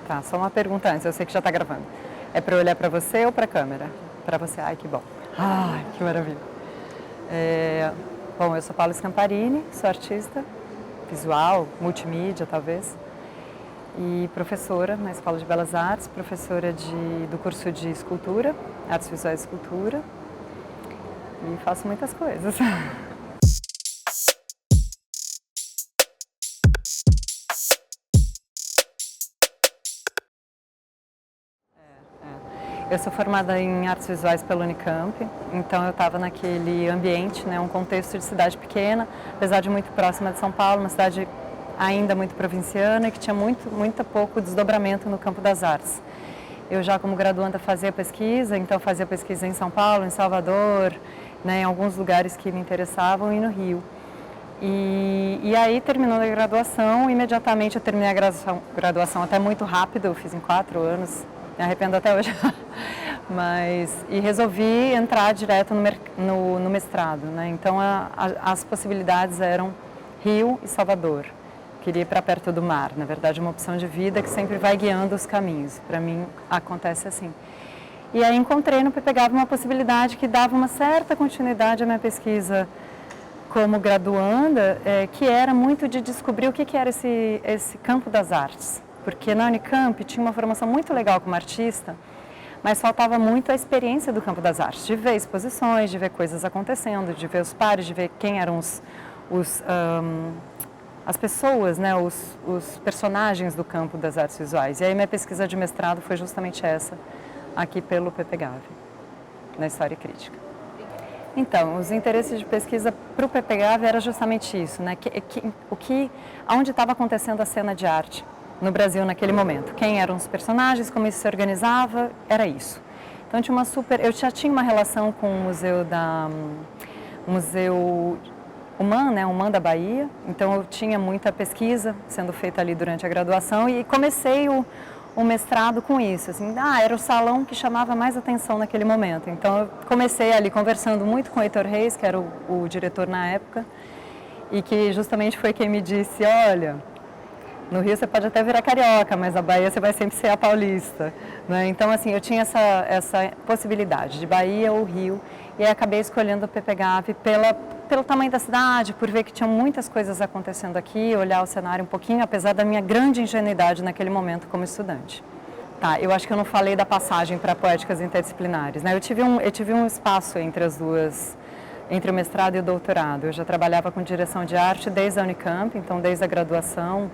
Tá, só uma pergunta antes, eu sei que já está gravando. É para eu olhar para você ou para a câmera? Para você, ai que bom. Ai, que maravilha. Bom, eu sou Paula Scamparini, sou artista visual, multimídia talvez, e professora na Escola de Belas Artes, professora do curso de escultura, artes visuais e escultura, e faço muitas coisas. Eu sou formada em artes visuais pela Unicamp, então eu estava naquele ambiente, né, um contexto de cidade pequena, apesar de muito próxima de São Paulo, uma cidade ainda muito provinciana e que tinha muito pouco desdobramento no campo das artes. Eu já como graduanda fazia pesquisa, então fazia pesquisa em São Paulo, em Salvador, né, em alguns lugares que me interessavam e no Rio. E aí, terminando a graduação, imediatamente eu terminei a graduação até muito rápido, eu fiz em 4 anos, me arrependo até hoje, e resolvi entrar direto no mestrado, né? Então as possibilidades eram Rio e Salvador. Queria ir para perto do mar, na verdade uma opção de vida que sempre vai guiando os caminhos, para mim acontece assim. E aí encontrei no PPGAV uma possibilidade que dava uma certa continuidade à minha pesquisa como graduanda, que era muito de descobrir o que era esse campo das artes. Porque na Unicamp tinha uma formação muito legal como artista, mas faltava muito a experiência do campo das artes, de ver exposições, de ver coisas acontecendo, de ver os pares, de ver quem eram as pessoas, né, os personagens do campo das artes visuais. E aí minha pesquisa de mestrado foi justamente essa, aqui pelo PPGAV, na História e Crítica. Então, os interesses de pesquisa para o PPGAV era justamente isso, né? Onde estava acontecendo a cena de arte no Brasil naquele momento. Quem eram os personagens, como isso se organizava, era isso. Então eu já tinha uma relação com o Museu UMAN, né? UMAN da Bahia, então eu tinha muita pesquisa sendo feita ali durante a graduação e comecei o mestrado com isso, assim, era o salão que chamava mais atenção naquele momento. Então eu comecei ali conversando muito com o Heitor Reis, que era o diretor na época, e que justamente foi quem me disse, olha, no Rio você pode até virar carioca, mas na Bahia você vai sempre ser a paulista, né? Então assim, eu tinha essa possibilidade de Bahia ou Rio, e aí acabei escolhendo o PPGAV pelo tamanho da cidade, por ver que tinha muitas coisas acontecendo aqui, olhar o cenário um pouquinho, apesar da minha grande ingenuidade naquele momento como estudante. Tá, eu acho que eu não falei da passagem para poéticas interdisciplinares, né? Eu tive um espaço entre as duas, entre o mestrado e o doutorado. Eu já trabalhava com direção de arte desde a Unicamp, então desde a graduação.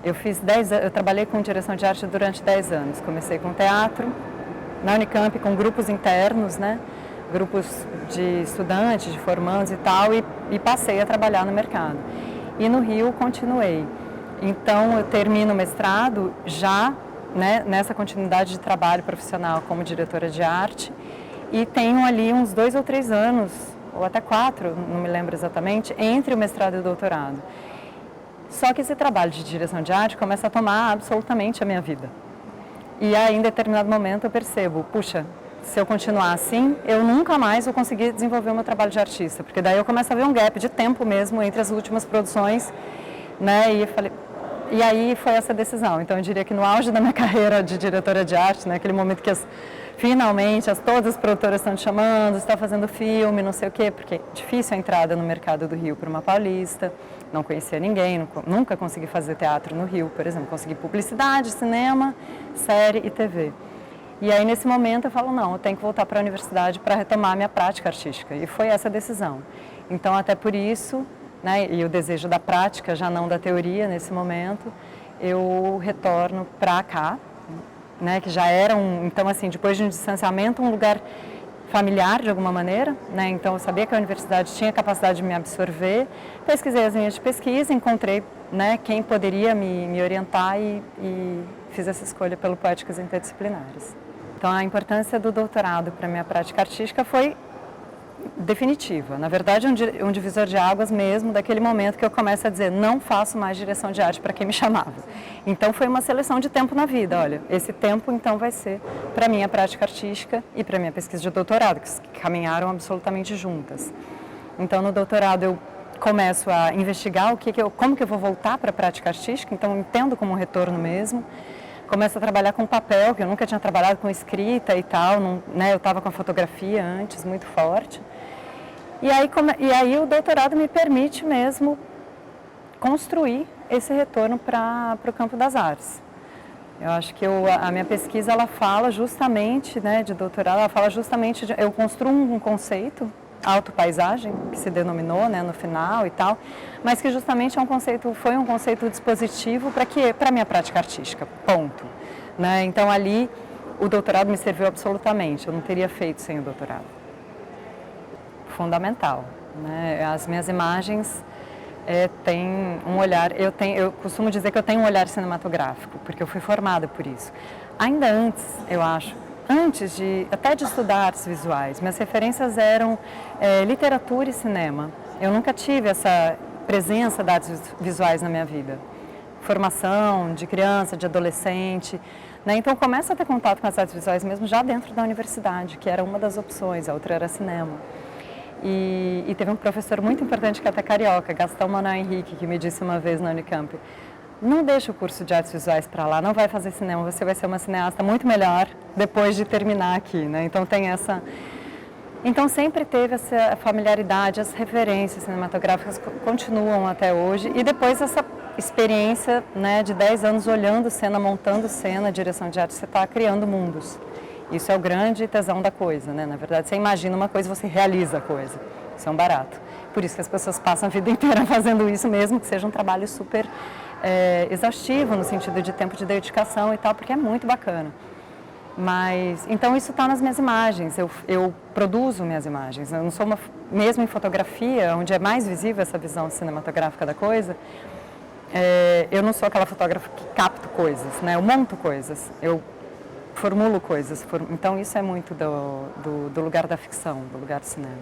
Eu trabalhei com direção de arte durante 10 anos. Comecei com teatro, na Unicamp com grupos internos, né? Grupos de estudantes, de formandos e tal, e passei a trabalhar no mercado. E no Rio continuei. Então eu termino o mestrado já, né, nessa continuidade de trabalho profissional como diretora de arte e tenho ali uns 2 ou 3 anos, ou até 4, não me lembro exatamente, entre o mestrado e o doutorado. Só que esse trabalho de direção de arte começa a tomar absolutamente a minha vida. E aí, em determinado momento, eu percebo, puxa, se eu continuar assim, eu nunca mais vou conseguir desenvolver o meu trabalho de artista, porque daí eu começo a ver um gap de tempo mesmo entre as últimas produções, né, e aí foi essa decisão. Então eu diria que no auge da minha carreira de diretora de arte, né, aquele momento que finalmente todas as produtoras estão te chamando, está fazendo filme, não sei o quê, porque é difícil a entrada no mercado do Rio para uma paulista, não conhecia ninguém, nunca consegui fazer teatro no Rio, por exemplo, consegui publicidade, cinema, série e TV. E aí, nesse momento, eu falo, não, eu tenho que voltar para a universidade para retomar a minha prática artística. E foi essa a decisão. Então, até por isso, né, e o desejo da prática, já não da teoria, nesse momento, eu retorno para cá, né, que já era então, assim, depois de um distanciamento, um lugar familiar, de alguma maneira, né, então eu sabia que a universidade tinha capacidade de me absorver, pesquisei as linhas de pesquisa, encontrei, né, quem poderia me orientar e fiz essa escolha pelo Poéticas Interdisciplinares. Então, a importância do doutorado para a minha prática artística foi definitiva. Na verdade, um divisor de águas mesmo, daquele momento que eu começo a dizer, não faço mais direção de arte para quem me chamava. Então, foi uma seleção de tempo na vida. Olha, esse tempo, então, vai ser para a minha prática artística e para a minha pesquisa de doutorado, que caminharam absolutamente juntas. Então, no doutorado, eu começo a investigar como que eu vou voltar para a prática artística, então, eu entendo como um retorno mesmo. começo a trabalhar com papel, que eu nunca tinha trabalhado com escrita e tal, não, né, eu estava com a fotografia antes, muito forte. E aí o doutorado me permite mesmo construir esse retorno para o campo das artes. Eu acho que a minha pesquisa, ela fala justamente, né, de doutorado, ela fala justamente, eu construo um conceito, autopaisagem, que se denominou, né, no final e tal, mas que justamente foi um conceito dispositivo para a minha prática artística, ponto. Né? Então ali o doutorado me serviu absolutamente, eu não teria feito sem o doutorado. Fundamental. Né? As minhas imagens têm um olhar, eu costumo dizer que eu tenho um olhar cinematográfico, porque eu fui formada por isso. Ainda antes, eu acho, até de estudar artes visuais, minhas referências eram literatura e cinema. Eu nunca tive essa presença de artes visuais na minha vida. Formação de criança, de adolescente, né? Então começo a ter contato com as artes visuais mesmo já dentro da universidade, que era uma das opções, a outra era cinema. E teve um professor muito importante que é até carioca, Gastão Manuel Henrique, que me disse uma vez na Unicamp: não deixa o curso de artes visuais para lá, não vai fazer cinema, você vai ser uma cineasta muito melhor depois de terminar aqui, né? Então tem essa... Então sempre teve essa familiaridade, as referências cinematográficas continuam até hoje, e depois essa experiência, né, de 10 anos olhando cena, montando cena, direção de arte, você está criando mundos. Isso é o grande tesão da coisa, né? Na verdade, você imagina uma coisa e você realiza a coisa. Isso é um barato. Por isso que as pessoas passam a vida inteira fazendo isso, mesmo que seja um trabalho super exaustivo, no sentido de tempo de dedicação e tal, porque é muito bacana. Mas, então isso está nas minhas imagens, eu produzo minhas imagens. Eu não sou mesmo em fotografia, onde é mais visível essa visão cinematográfica da coisa, eu não sou aquela fotógrafa que capto coisas, né? Eu monto coisas, eu formulo coisas. Então isso é muito do lugar da ficção, do lugar do cinema.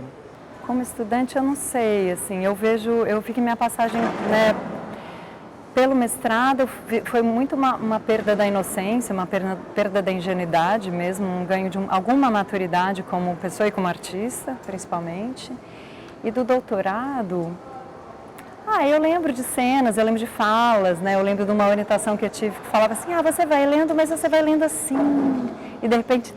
Como estudante eu não sei, assim, eu vi que minha passagem, né, pelo mestrado foi muito uma perda da inocência, uma perda da ingenuidade mesmo, um ganho de alguma maturidade como pessoa e como artista, principalmente. E do doutorado, eu lembro de cenas, eu lembro de falas, né? Eu lembro de uma orientação que eu tive que falava assim: você vai lendo, mas você vai lendo assim. E de repente,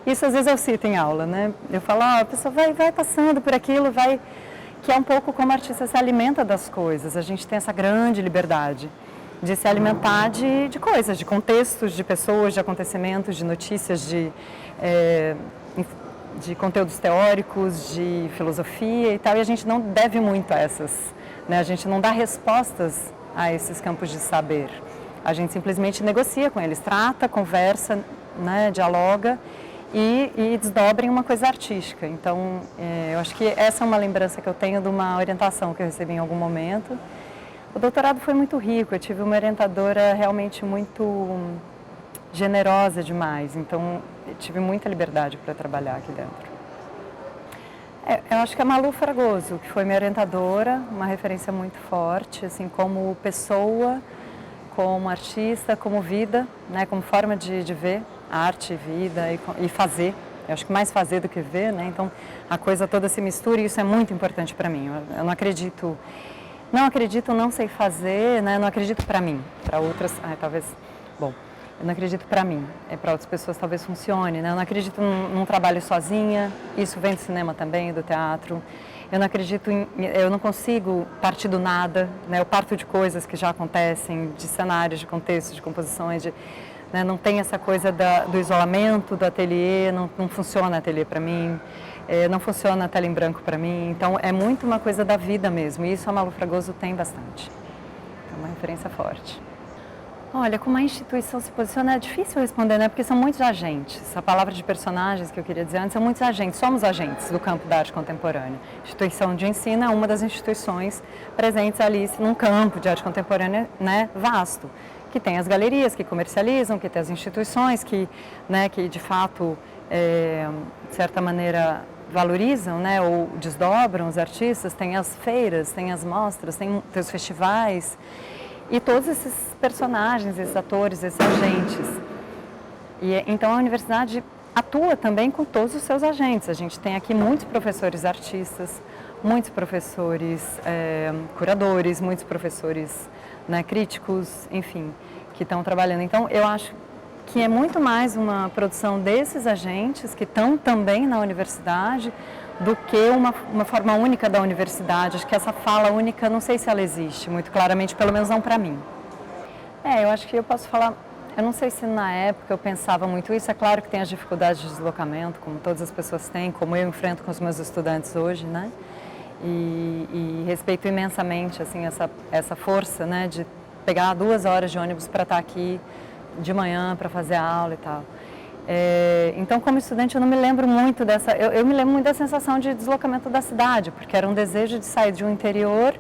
isso às vezes eu cito em aula, né? Eu falo, a pessoa vai passando por aquilo, que é um pouco como artista se alimenta das coisas. A gente tem essa grande liberdade de se alimentar de coisas, de contextos, de pessoas, de acontecimentos, de notícias, de conteúdos teóricos, de filosofia e tal. E a gente não deve muito a essas, né? A gente não dá respostas a esses campos de saber. A gente simplesmente negocia com eles, trata, conversa, né, dialoga e desdobra em uma coisa artística. Então, eu acho que essa é uma lembrança que eu tenho de uma orientação que eu recebi em algum momento. O doutorado foi muito rico, eu tive uma orientadora realmente muito generosa demais, então eu tive muita liberdade para trabalhar aqui dentro. Eu acho que a Malu Fragoso, que foi minha orientadora, uma referência muito forte, assim, como pessoa, como artista, como vida, né, como forma de ver arte, vida e fazer. Eu acho que mais fazer do que ver, né? Então a coisa toda se mistura e isso é muito importante para mim. Eu não acredito, não sei fazer, né? Não acredito para mim, para outras, talvez, bom, eu não acredito para mim, para outras pessoas talvez funcione, né? Eu não acredito num trabalho sozinha, isso vem do cinema também, do teatro. Eu não acredito eu não consigo partir do nada, né? Eu parto de coisas que já acontecem, de cenários, de contextos, de composições, né? Não tem essa coisa do isolamento, do ateliê, não funciona ateliê para mim, não funciona a tela em branco para mim. Então é muito uma coisa da vida mesmo, e isso a Malu Fragoso tem bastante. É uma referência forte. Olha, como a instituição se posiciona é difícil responder, né? Porque são muitos agentes. A palavra de personagens que eu queria dizer antes são muitos agentes. Somos agentes do campo da arte contemporânea. A instituição de ensino é uma das instituições presentes ali num campo de arte contemporânea, né, vasto, que tem as galerias que comercializam, que tem as instituições que, né, que de fato, de certa maneira, valorizam, né, ou desdobram os artistas. Tem as feiras, tem as mostras, tem os festivais. E todos esses personagens, esses atores, esses agentes. Então a universidade atua também com todos os seus agentes. A gente tem aqui muitos professores artistas, muitos professores curadores, muitos professores, né, críticos, enfim, que estão trabalhando. Então, eu acho que é muito mais uma produção desses agentes que estão também na universidade do que uma forma única da universidade. Acho que essa fala única, não sei se ela existe muito claramente, pelo menos não para mim. Eu acho que eu posso falar, eu não sei se na época eu pensava muito isso, é claro que tem as dificuldades de deslocamento, como todas as pessoas têm, como eu enfrento com os meus estudantes hoje, né? E respeito imensamente, assim, essa força, né, de pegar 2 horas de ônibus para estar aqui de manhã para fazer a aula e tal. Então, como estudante, eu não me lembro muito dessa... Eu me lembro muito da sensação de deslocamento da cidade, porque era um desejo de sair de um interior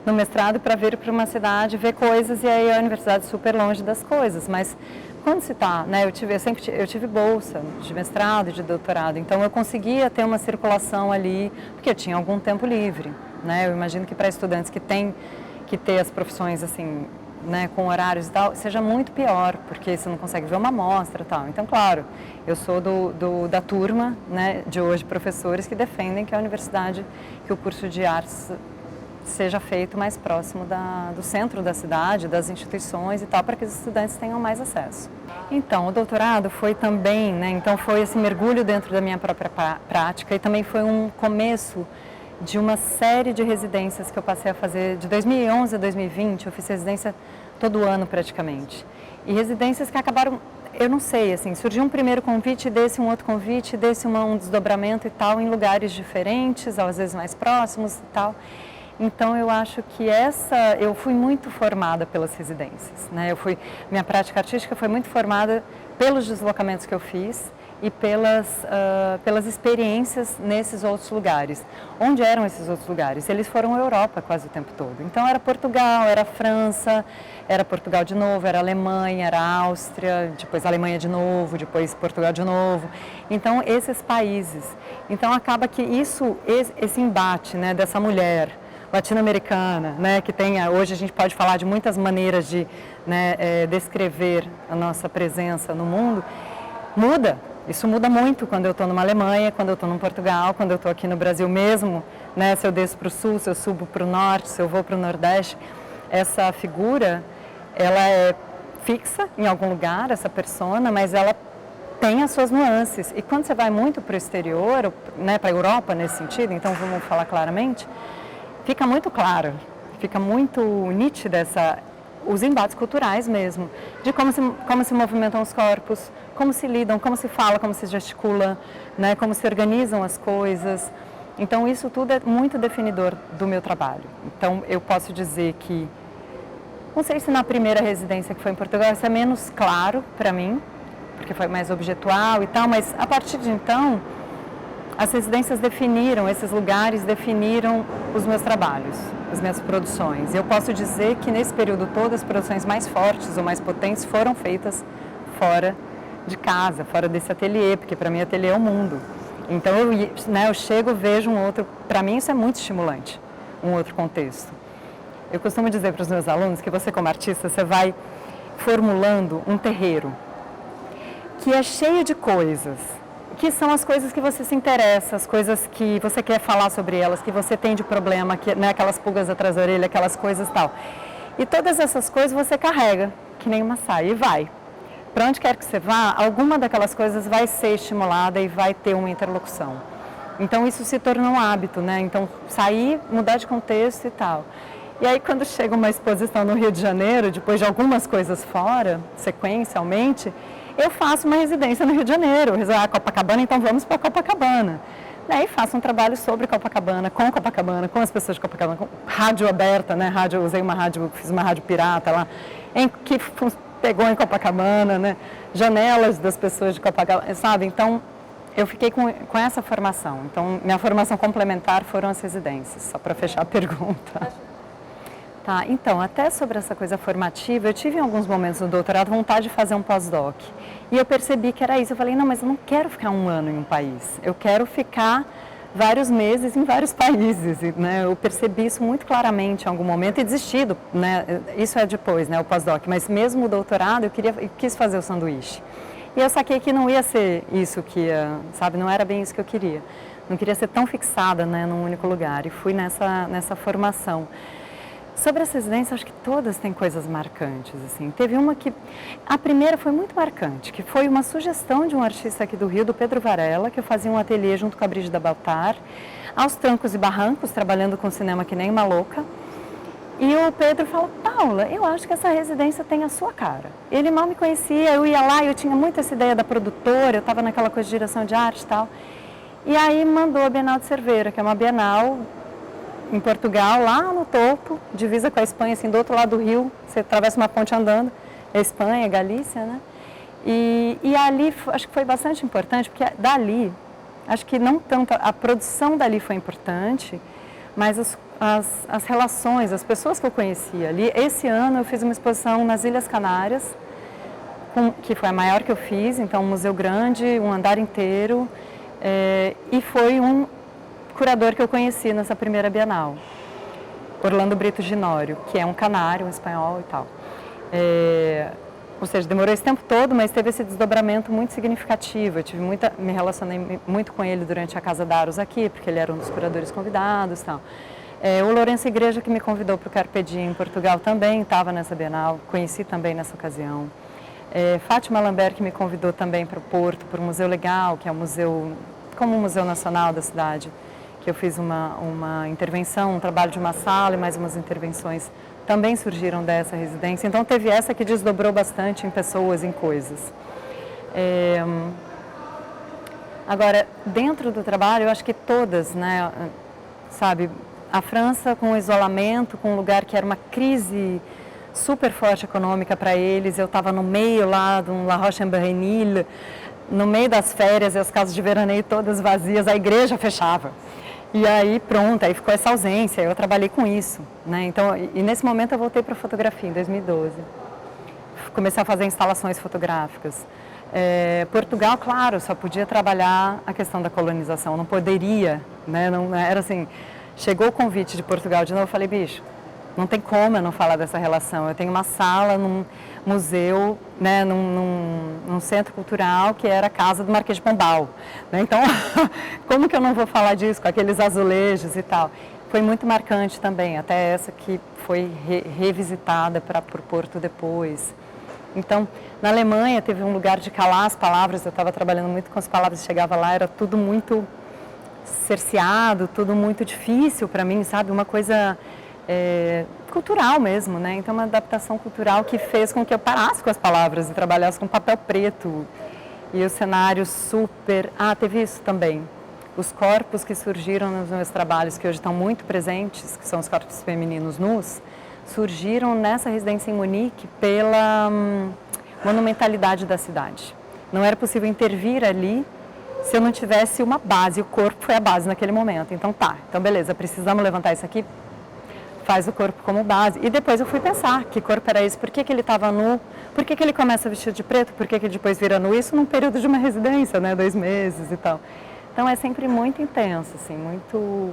no mestrado para vir para uma cidade, ver coisas, e aí a universidade super longe das coisas. Mas quando se está, né, eu tive bolsa de mestrado e de doutorado, então eu conseguia ter uma circulação ali, porque eu tinha algum tempo livre, né? Eu imagino que para estudantes que têm que ter as profissões assim, né, com horários e tal, seja muito pior, porque você não consegue ver uma amostra e tal. Então, claro, eu sou da turma, né, de hoje, professores que defendem que a universidade, que o curso de artes seja feito mais próximo do centro da cidade, das instituições e tal, para que os estudantes tenham mais acesso. Então, o doutorado foi também, né, então foi esse mergulho dentro da minha própria prática e também foi um começo de uma série de residências que eu passei a fazer de 2011 a 2020, eu fiz residência todo ano praticamente. E residências que acabaram, eu não sei, assim, surgiu um primeiro convite, desse um outro convite, desse um desdobramento e tal, em lugares diferentes, às vezes mais próximos e tal. Então, eu acho que eu fui muito formada pelas residências, né? Minha prática artística foi muito formada pelos deslocamentos que eu fiz e pelas experiências nesses outros lugares. Onde eram esses outros lugares? Eles foram à Europa quase o tempo todo. Então, era Portugal, era França, era Portugal de novo, era Alemanha, era Áustria, depois Alemanha de novo, depois Portugal de novo. Então, esses países. Então, acaba que esse embate, né, dessa mulher latino-americana, né, que hoje a gente pode falar de muitas maneiras de, né, descrever a nossa presença no mundo, muda. Isso muda muito quando eu estou numa Alemanha, quando eu estou em Portugal, quando eu estou aqui no Brasil mesmo, né, se eu desço para o sul, se eu subo para o norte, se eu vou para o nordeste. Essa figura, ela é fixa em algum lugar, essa persona, mas ela tem as suas nuances. E quando você vai muito para o exterior, né, para a Europa nesse sentido, então vamos falar claramente, fica muito claro, fica muito nítida os embates culturais mesmo, de como se movimentam os corpos, como se lidam, como se fala, como se gesticula, né, como se organizam as coisas. Então, isso tudo é muito definidor do meu trabalho. Então, eu posso dizer que, não sei se na primeira residência que foi em Portugal, isso é menos claro para mim, porque foi mais objetual e tal, mas a partir de então, as residências esses lugares definiram os meus trabalhos, as minhas produções. Eu posso dizer que nesse período todo as produções mais fortes ou mais potentes foram feitas fora de casa, fora desse ateliê, porque para mim ateliê é o mundo. Então eu chego, vejo um outro, para mim isso é muito estimulante, um outro contexto. Eu costumo dizer para os meus alunos que você como artista, você vai formulando um terreiro que é cheio de coisas, que são as coisas que você se interessa, as coisas que você quer falar sobre elas, que você tem de problema, né, aquelas pulgas atrás da orelha, aquelas coisas e tal. E todas essas coisas você carrega, que nem uma saia, e vai. Para onde quer que você vá, alguma daquelas coisas vai ser estimulada e vai ter uma interlocução. Então isso se torna um hábito, né? Então sair, mudar de contexto e tal. E aí quando chega uma exposição no Rio de Janeiro, depois de algumas coisas fora, sequencialmente, eu faço uma residência no Rio de Janeiro, Copacabana, então vamos para Copacabana. Daí faço um trabalho sobre Copacabana, com as pessoas de Copacabana, com rádio aberta, né? Fiz uma rádio pirata lá, que pegou em Copacabana, né? Janelas das pessoas de Copacabana, sabe? Então, eu fiquei com essa formação. Então, minha formação complementar foram as residências, só para fechar a pergunta. Tá, então, até sobre essa coisa formativa, eu tive em alguns momentos no doutorado vontade de fazer um pós-doc. E eu percebi que era isso. Eu falei, não, mas eu não quero ficar 1 ano em um país. Eu quero ficar vários meses em vários países, né? Eu percebi isso muito claramente em algum momento e desisti, né? Isso é depois, né, o pós-doc. Mas mesmo o doutorado, eu quis fazer o sanduíche. E eu saquei que não ia ser isso que ia, sabe, não era bem isso que eu queria. Não queria ser tão fixada, né, num único lugar. E fui nessa formação. Sobre as residências, acho que todas têm coisas marcantes, assim. Teve uma que, a primeira foi muito marcante, que foi uma sugestão de um artista aqui do Rio, do Pedro Varela, que eu fazia um ateliê junto com a Brígida Baltar, aos trancos e barrancos, trabalhando com cinema que nem uma louca. E o Pedro falou, Paula, eu acho que essa residência tem a sua cara. Ele mal me conhecia, eu ia lá, eu tinha muito essa ideia da produtora, eu estava naquela coisa de direção de arte e tal. E aí mandou a Bienal de Cerveira, que é uma Bienal em Portugal, lá no topo, divisa com a Espanha, assim, do outro lado do rio, você atravessa uma ponte andando, é Espanha, é Galícia, né? E ali, acho que foi bastante importante, porque dali, acho que não tanto, a produção dali foi importante, mas as relações, as pessoas que eu conhecia ali. Esse ano eu fiz uma exposição nas Ilhas Canárias, que foi a maior que eu fiz, então um museu grande, um andar inteiro, e foi um curador que eu conheci nessa primeira Bienal, Orlando Brito Ginório, que é um canário, um espanhol e tal. Ou seja, demorou esse tempo todo, mas teve esse desdobramento muito significativo. Eu me relacionei muito com ele durante a Casa d'Aros aqui, porque ele era um dos curadores convidados e tal. O Lourenço Igreja, que me convidou para o Carpe Diem em Portugal, também estava nessa Bienal, conheci também nessa ocasião. Fátima Lambert, que me convidou também para o Porto, para o Museu Legal, que é um museu, como um museu nacional da cidade, que eu fiz uma intervenção, um trabalho de uma sala e mais umas intervenções também surgiram dessa residência. Então teve essa que desdobrou bastante em pessoas, em coisas. Agora, dentro do trabalho, eu acho que todas, né, sabe, a França com o isolamento, com um lugar que era uma crise super forte econômica para eles, eu estava no meio lá de um La Roche-en-Bernil, no meio das férias e as casas de veraneio todas vazias, a igreja fechava. E aí pronto, aí ficou essa ausência, eu trabalhei com isso, né? Então, e nesse momento eu voltei para a fotografia, em 2012. Comecei a fazer instalações fotográficas. Portugal, claro, só podia trabalhar a questão da colonização, não poderia, né? Não, era assim, chegou o convite de Portugal de novo, eu falei, bicho, não tem como eu não falar dessa relação. Eu tenho uma sala num museu, né, num centro cultural que era a casa do Marquês de Pombal, né? Então, como que eu não vou falar disso, com aqueles azulejos e tal? Foi muito marcante também, até essa que foi revisitada para o Porto depois. Então, na Alemanha teve um lugar de calar as palavras, eu estava trabalhando muito com as palavras, chegava lá, era tudo muito cerceado, tudo muito difícil para mim, sabe? Uma coisa cultural mesmo, né? Então, uma adaptação cultural que fez com que eu parasse com as palavras e trabalhasse com papel preto. E o cenário super... teve isso também. Os corpos que surgiram nos meus trabalhos, que hoje estão muito presentes, que são os corpos femininos nus, surgiram nessa residência em Munique pela monumentalidade da cidade. Não era possível intervir ali se eu não tivesse uma base. O corpo foi a base naquele momento. Então então beleza, precisamos levantar isso aqui, faz o corpo como base. E depois eu fui pensar que corpo era esse, por que ele estava nu, por que ele começa vestido de preto, por que ele depois vira nu, isso num período de uma residência, né, 2 meses e tal. Então é sempre muito intenso, assim, muito,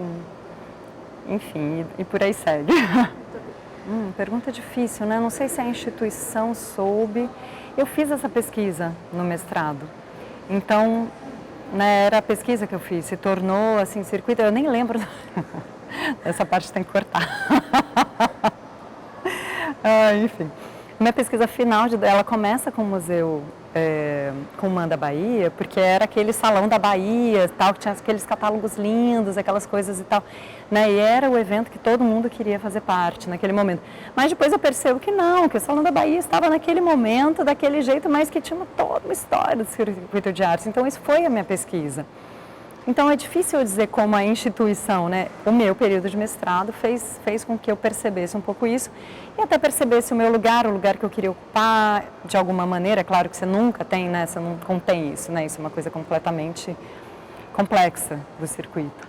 enfim, e por aí segue. Pergunta difícil, né? Não sei se a instituição soube. Eu fiz essa pesquisa no mestrado, então, né, era a pesquisa que eu fiz, se tornou, assim, circuito, eu nem lembro... Essa parte tem que cortar. Enfim, minha pesquisa final, ela começa com o museu, com o Manda Bahia, porque era aquele salão da Bahia, tal, que tinha aqueles catálogos lindos, aquelas coisas e tal, né? E era o evento que todo mundo queria fazer parte naquele momento. Mas depois eu percebo que não, que o Salão da Bahia estava naquele momento, daquele jeito, mas que tinha toda uma história do circuito de artes. Então isso foi a minha pesquisa. Então é difícil eu dizer como a instituição, né, o meu período de mestrado fez com que eu percebesse um pouco isso e até percebesse o meu lugar, o lugar que eu queria ocupar de alguma maneira. É claro que você nunca tem, né, você não contém isso, né, isso é uma coisa completamente complexa do circuito.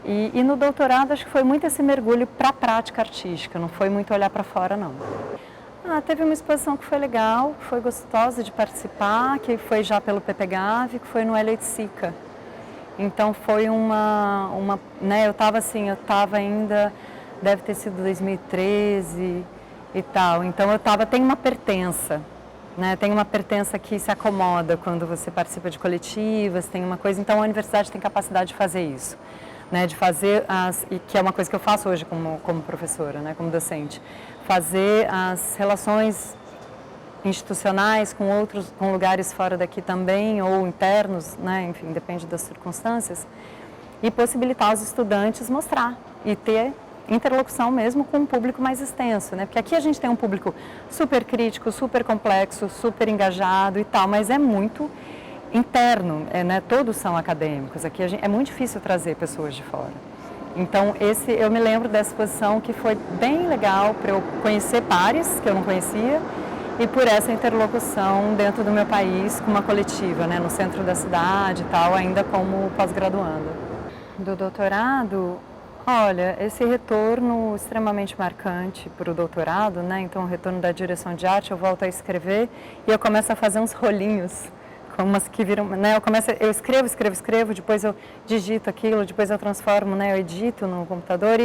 E no doutorado acho que foi muito esse mergulho para a prática artística, não foi muito olhar para fora não. Teve uma exposição que foi legal, foi gostosa de participar, que foi já pelo PPGAV, que foi no Eleutsica. Então foi né, eu estava ainda, deve ter sido 2013 e tal, então tem uma pertença, né, tem uma pertença que se acomoda quando você participa de coletivas, tem uma coisa, então a universidade tem capacidade de fazer isso. né, de fazer e que é uma coisa que eu faço hoje como professora, né, como docente, fazer as relações institucionais com lugares fora daqui também, ou internos, né, enfim, depende das circunstâncias, e possibilitar os estudantes mostrar e ter interlocução mesmo com um público mais extenso, né, porque aqui a gente tem um público super crítico, super complexo, super engajado e tal, mas é muito interno, né, todos são acadêmicos, aqui é muito difícil trazer pessoas de fora. Então, eu me lembro dessa exposição que foi bem legal para eu conhecer pares que eu não conhecia, e por essa interlocução dentro do meu país com uma coletiva, né, no centro da cidade e tal, ainda como pós-graduando. Do doutorado, olha, esse retorno extremamente marcante para o doutorado, né, então o retorno da direção de arte, eu volto a escrever e eu começo a fazer uns rolinhos, como umas que viram, né, eu escrevo, depois eu digito aquilo, depois eu transformo, né, eu edito no computador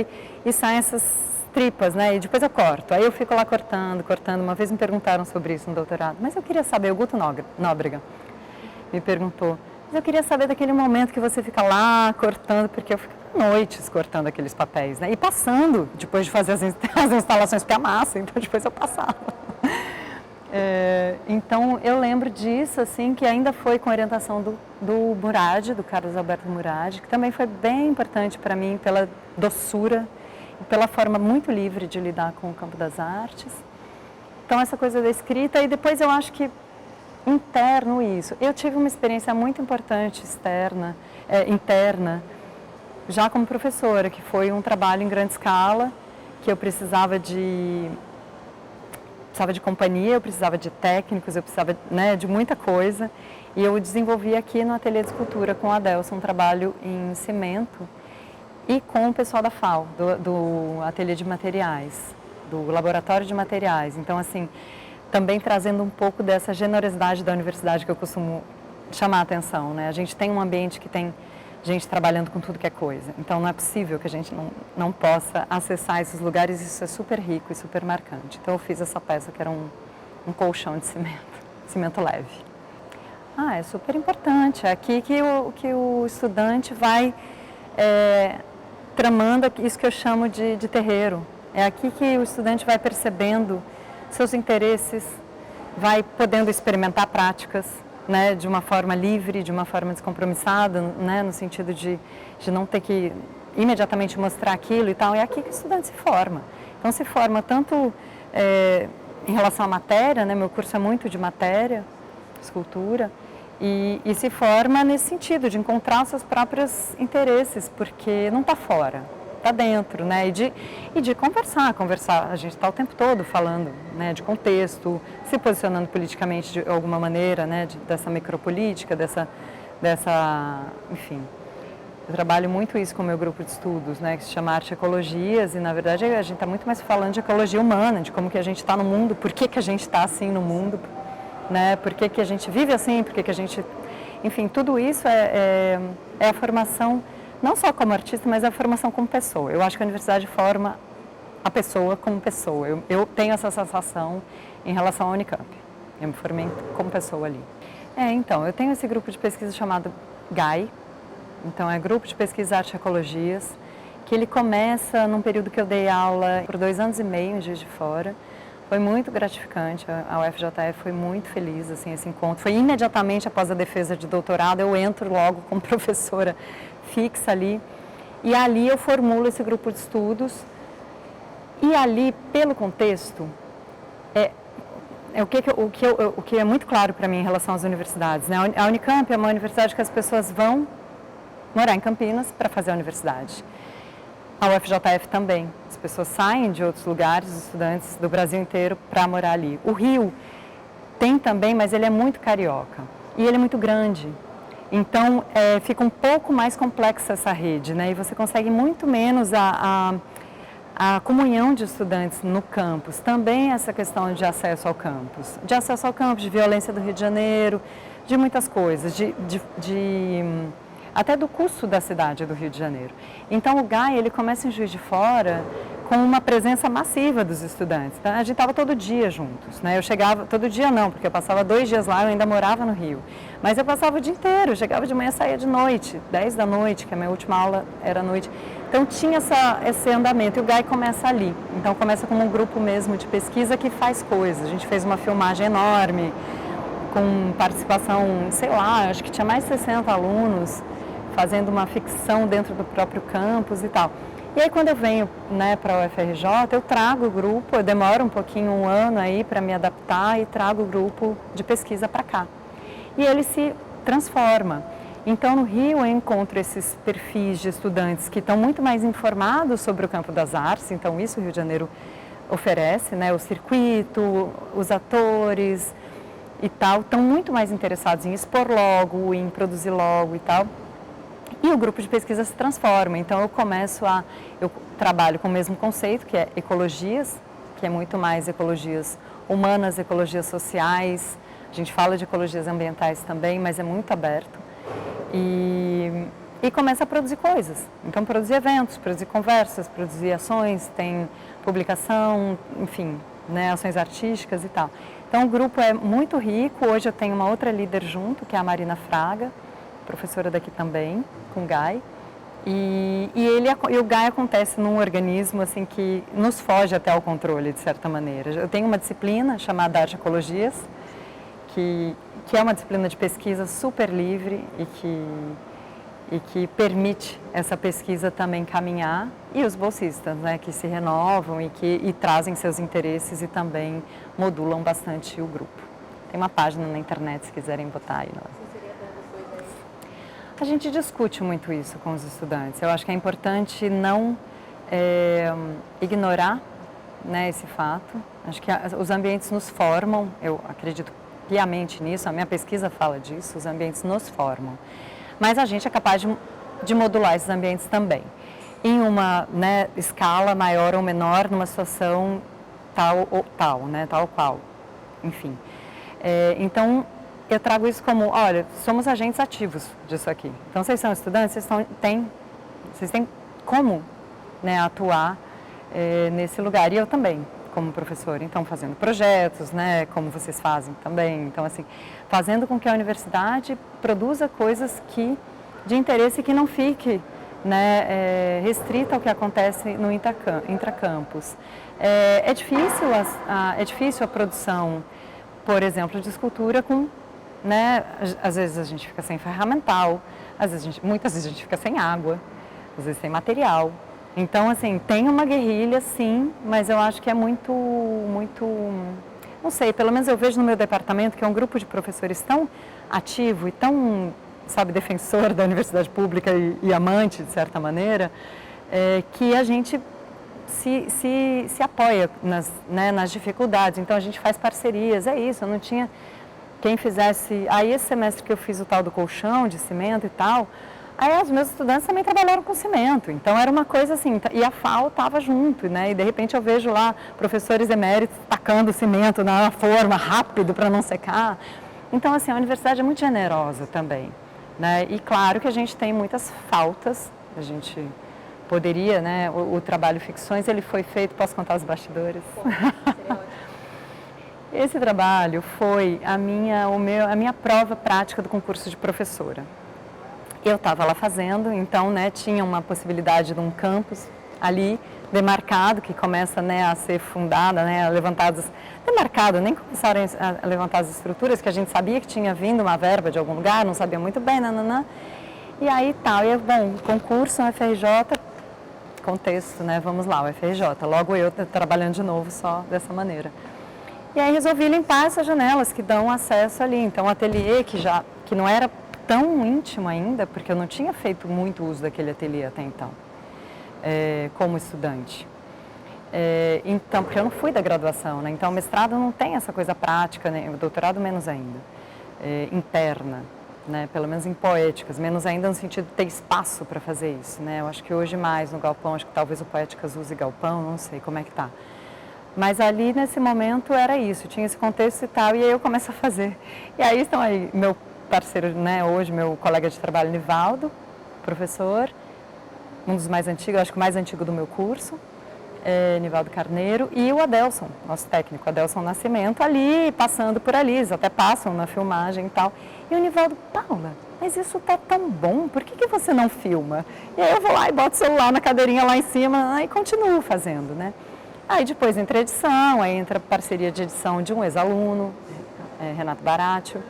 e saem essas tripas, né? E depois eu corto. Aí eu fico lá cortando. Uma vez me perguntaram sobre isso no doutorado. Mas eu queria saber, o Guto Nóbrega me perguntou, mas eu queria saber daquele momento que você fica lá cortando, porque eu fico noites cortando aqueles papéis, né? E passando, depois de fazer as instalações, porque é massa, então depois eu passava. Então eu lembro disso, assim, que ainda foi com orientação do Murad, do Carlos Alberto Murad, que também foi bem importante para mim pela doçura, pela forma muito livre de lidar com o campo das artes. Então, essa coisa da escrita, e depois eu acho que interno isso. Eu tive uma experiência muito importante interna, já como professora, que foi um trabalho em grande escala, que eu precisava de companhia, eu precisava de técnicos, eu precisava, né, de muita coisa, e eu desenvolvi aqui no Ateliê de Escultura com a Adelson um trabalho em cimento, e com o pessoal da FAO, do Ateliê de Materiais, do Laboratório de Materiais. Então, assim, também trazendo um pouco dessa generosidade da universidade que eu costumo chamar a atenção, né? A gente tem um ambiente que tem gente trabalhando com tudo que é coisa. Então, não é possível que a gente não possa acessar esses lugares. Isso é super rico e super marcante. Então, eu fiz essa peça que era um colchão de cimento leve. É super importante. É aqui que o estudante vai tramando isso que eu chamo de terreiro. É aqui que o estudante vai percebendo seus interesses, vai podendo experimentar práticas, né, de uma forma livre, de uma forma descompromissada, né, no sentido de não ter que imediatamente mostrar aquilo e tal. É aqui que o estudante se forma. Então, se forma tanto em relação à matéria, né, meu curso é muito de matéria, escultura, e se forma nesse sentido, de encontrar os seus próprios interesses, porque não está fora, está dentro, né? E de conversar. A gente está o tempo todo falando, né, de contexto, se posicionando politicamente de alguma maneira, né, dessa micropolítica, dessa, enfim. Eu trabalho muito isso com o meu grupo de estudos, né, que se chama Arte e Ecologias, e na verdade a gente está muito mais falando de ecologia humana, de como que a gente está no mundo, por que a gente está assim no mundo, né? Por que a gente vive assim, por que a gente... Enfim, tudo isso é a formação, não só como artista, mas é a formação como pessoa. Eu acho que a universidade forma a pessoa como pessoa. Eu tenho essa sensação em relação à Unicamp. Eu me formei como pessoa ali. Então, eu tenho esse grupo de pesquisa chamado GAI, então é Grupo de Pesquisa Arte e Ecologias, que ele começa num período que eu dei aula por 2 anos e meio em Juiz de Fora. Foi muito gratificante, a UFJF foi muito feliz, assim, esse encontro. Foi imediatamente após a defesa de doutorado, eu entro logo como professora fixa ali. E ali eu formulo esse grupo de estudos. E ali, pelo contexto, o que é muito claro para mim em relação às universidades, né? A Unicamp é uma universidade que as pessoas vão morar em Campinas para fazer a universidade. A UFJF também. As pessoas saem de outros lugares, os estudantes do Brasil inteiro, para morar ali. O Rio tem também, mas ele é muito carioca. E ele é muito grande. Então, fica um pouco mais complexa essa rede, né? E você consegue muito menos a comunhão de estudantes no campus. Também essa questão de acesso ao campus. De acesso ao campus, de violência do Rio de Janeiro, de muitas coisas, até do custo da cidade do Rio de Janeiro. Então, o GAI, ele começa em Juiz de Fora com uma presença massiva dos estudantes. Então, a gente estava todo dia juntos, né? Eu chegava, todo dia não, porque eu passava 2 dias lá, eu ainda morava no Rio. Mas eu passava o dia inteiro, eu chegava de manhã, saía de noite, 10 da noite, que a minha última aula era à noite. Então tinha esse andamento, e o GAI começa ali. Então começa como um grupo mesmo de pesquisa que faz coisas. A gente fez uma filmagem enorme, com participação, sei lá, acho que tinha mais de 60 alunos, fazendo uma ficção dentro do próprio campus e tal. E aí quando eu venho, né, para a UFRJ, eu trago o grupo, eu demoro um pouquinho, 1 ano aí para me adaptar e trago o grupo de pesquisa para cá. E ele se transforma. Então no Rio eu encontro esses perfis de estudantes que estão muito mais informados sobre o campo das artes, então isso o Rio de Janeiro oferece, né, o circuito, os atores e tal, estão muito mais interessados em expor logo, em produzir logo e tal. E o grupo de pesquisa se transforma, então eu trabalho com o mesmo conceito, que é ecologias, que é muito mais ecologias humanas, ecologias sociais, a gente fala de ecologias ambientais também, mas é muito aberto. E começa a produzir coisas, então produzir eventos, produzir conversas, produzir ações, tem publicação, enfim, né, ações artísticas e tal. Então o grupo é muito rico, hoje eu tenho uma outra líder junto, que é a Marina Fraga, professora daqui também, com o GAI, e o GAI acontece num organismo assim que nos foge até ao controle, de certa maneira. Eu tenho uma disciplina chamada Arte Ecologias, que é uma disciplina de pesquisa super livre e que permite essa pesquisa também caminhar, e os bolsistas, né, que se renovam e trazem seus interesses e também modulam bastante o grupo. Tem uma página na internet, se quiserem botar aí. A gente discute muito isso com os estudantes. Eu acho que é importante não ignorar, né, esse fato. Acho que os ambientes nos formam, eu acredito piamente nisso, a minha pesquisa fala disso, os ambientes nos formam. Mas a gente é capaz de modular esses ambientes também, em uma, né, escala maior ou menor, numa situação tal, né, tal qual, enfim. Então, eu trago isso como, olha, somos agentes ativos disso aqui. Então, vocês são estudantes, vocês têm como, né, atuar nesse lugar. E eu também, como professora, então, fazendo projetos, né, como vocês fazem também. Então, assim, fazendo com que a universidade produza coisas de interesse que não fique, né, restrita ao que acontece no intracampus. É difícil a produção, por exemplo, de escultura com, né, às vezes a gente fica sem ferramental, muitas vezes a gente fica sem água, às vezes sem material. Então, assim, tem uma guerrilha, sim, mas eu acho que é muito, não sei, pelo menos eu vejo no meu departamento que é um grupo de professores tão ativo e tão, sabe, defensor da universidade pública e amante, de certa maneira, que a gente se apoia nas dificuldades. Então, a gente faz parcerias, é isso, eu não tinha quem fizesse. Aí, esse semestre que eu fiz o tal do colchão de cimento e tal, aí os meus estudantes também trabalharam com cimento, então era uma coisa assim, e a FAO estava junto, né? E de repente eu vejo lá professores eméritos tacando cimento na forma rápido para não secar. Então, assim, a universidade é muito generosa também, né? E claro que a gente tem muitas faltas, a gente poderia, né? O trabalho Ficções, ele foi feito, posso contar os bastidores? Esse trabalho foi a minha prova prática do concurso de professora. Eu estava lá fazendo, então, né, tinha uma possibilidade de um campus ali demarcado, que começa, né, a ser fundada, né, demarcado, nem começaram a levantar as estruturas, que a gente sabia que tinha vindo uma verba de algum lugar, não sabia muito bem, nananã. E aí tal, concurso na UFRJ, contexto, né, vamos lá, UFRJ, logo eu trabalhando de novo só dessa maneira. E aí resolvi limpar essas janelas que dão acesso ali, então o ateliê que não era tão íntimo ainda, porque eu não tinha feito muito uso daquele ateliê até então, como estudante. Então, porque eu não fui da graduação, né? Então o mestrado não tem essa coisa prática, né? O doutorado menos ainda, interna, né? Pelo menos em poéticas, menos ainda no sentido de ter espaço para fazer isso, né? Eu acho que hoje mais no galpão, acho que talvez o Poéticas use galpão, não sei como é que tá. Mas ali nesse momento era isso, tinha esse contexto e tal, e aí eu começo a fazer. E aí estão aí, meu parceiro, né, hoje, meu colega de trabalho, Nivaldo, professor, um dos mais antigos, acho que o mais antigo do meu curso, Nivaldo Carneiro e o Adelson, nosso técnico, Adelson Nascimento, ali, passando por ali, eles até passam na filmagem e tal. E o Nivaldo, Paula, mas isso tá tão bom, por que você não filma? E aí eu vou lá e boto o celular na cadeirinha lá em cima e continuo fazendo, né? Aí depois entra a edição, aí entra a parceria de edição de um ex-aluno, Renato Baratio,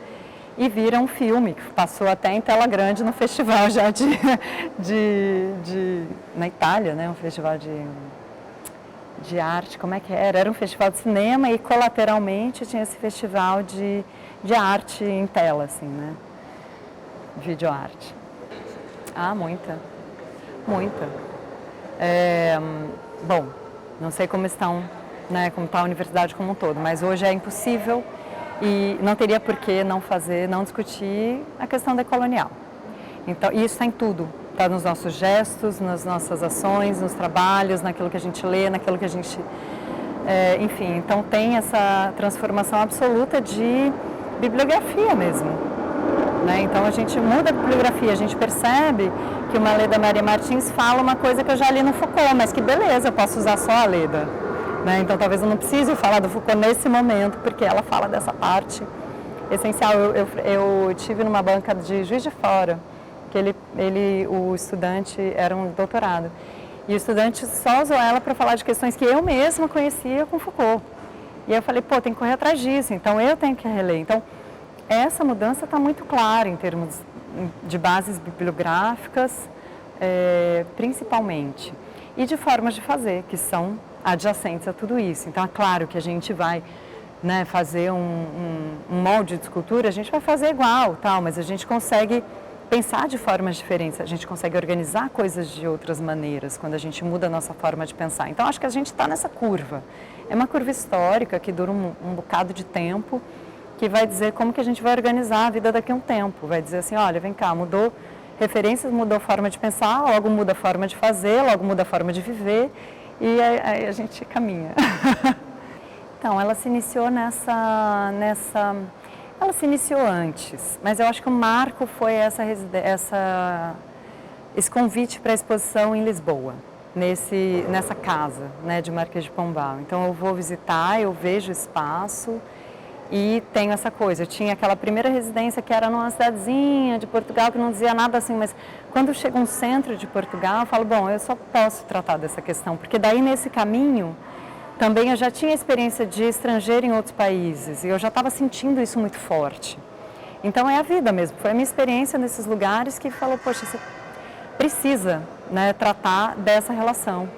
e vira um filme que passou até em tela grande no festival já na Itália, né? Um festival de arte, como é que era? Era um festival de cinema e colateralmente tinha esse festival de arte em tela, assim, né? Videoarte. Ah, muita. Bom, não sei como estão, né, como está a universidade como um todo, mas hoje é impossível e não teria por que não discutir a questão decolonial. Então, e isso está em tudo, está nos nossos gestos, nas nossas ações, nos trabalhos, naquilo que a gente lê, naquilo que a gente... enfim, então tem essa transformação absoluta de bibliografia mesmo. Né? Então a gente muda a bibliografia, a gente percebe que uma Leda Maria Martins fala uma coisa que eu já li no Foucault, mas que beleza, eu posso usar só a Leda. Né? Então talvez eu não precise falar do Foucault nesse momento, porque ela fala dessa parte essencial. Eu tive numa banca de Juiz de Fora, que o estudante era um doutorado, e o estudante só usou ela para falar de questões que eu mesma conhecia com Foucault. E eu falei, pô, tem que correr atrás disso, então eu tenho que reler. Então, essa mudança está muito clara em termos de bases bibliográficas, principalmente, e de formas de fazer, que são adjacentes a tudo isso. Então, é claro que a gente vai, né, fazer um molde de escultura, a gente vai fazer igual, tal, mas a gente consegue pensar de formas diferentes, a gente consegue organizar coisas de outras maneiras, quando a gente muda a nossa forma de pensar. Então, acho que a gente está nessa curva. É uma curva histórica que dura um bocado de tempo, que vai dizer como que a gente vai organizar a vida daqui a um tempo. Vai dizer assim, olha, vem cá, mudou referências, mudou a forma de pensar, logo muda a forma de fazer, logo muda a forma de viver, e aí a gente caminha. Então, ela se iniciou ela se iniciou antes, mas eu acho que o marco foi esse convite para a exposição em Lisboa, nessa casa, né, de Marquês de Pombal. Então eu vou visitar, eu vejo o espaço e tenho essa coisa. Eu tinha aquela primeira residência que era numa cidadezinha de Portugal, que não dizia nada assim, mas quando chega um centro de Portugal, eu falo, bom, eu só posso tratar dessa questão, porque daí nesse caminho também eu já tinha experiência de estrangeiro em outros países e eu já estava sentindo isso muito forte. Então é a vida mesmo, foi a minha experiência nesses lugares que falou, poxa, você precisa, né, tratar dessa relação.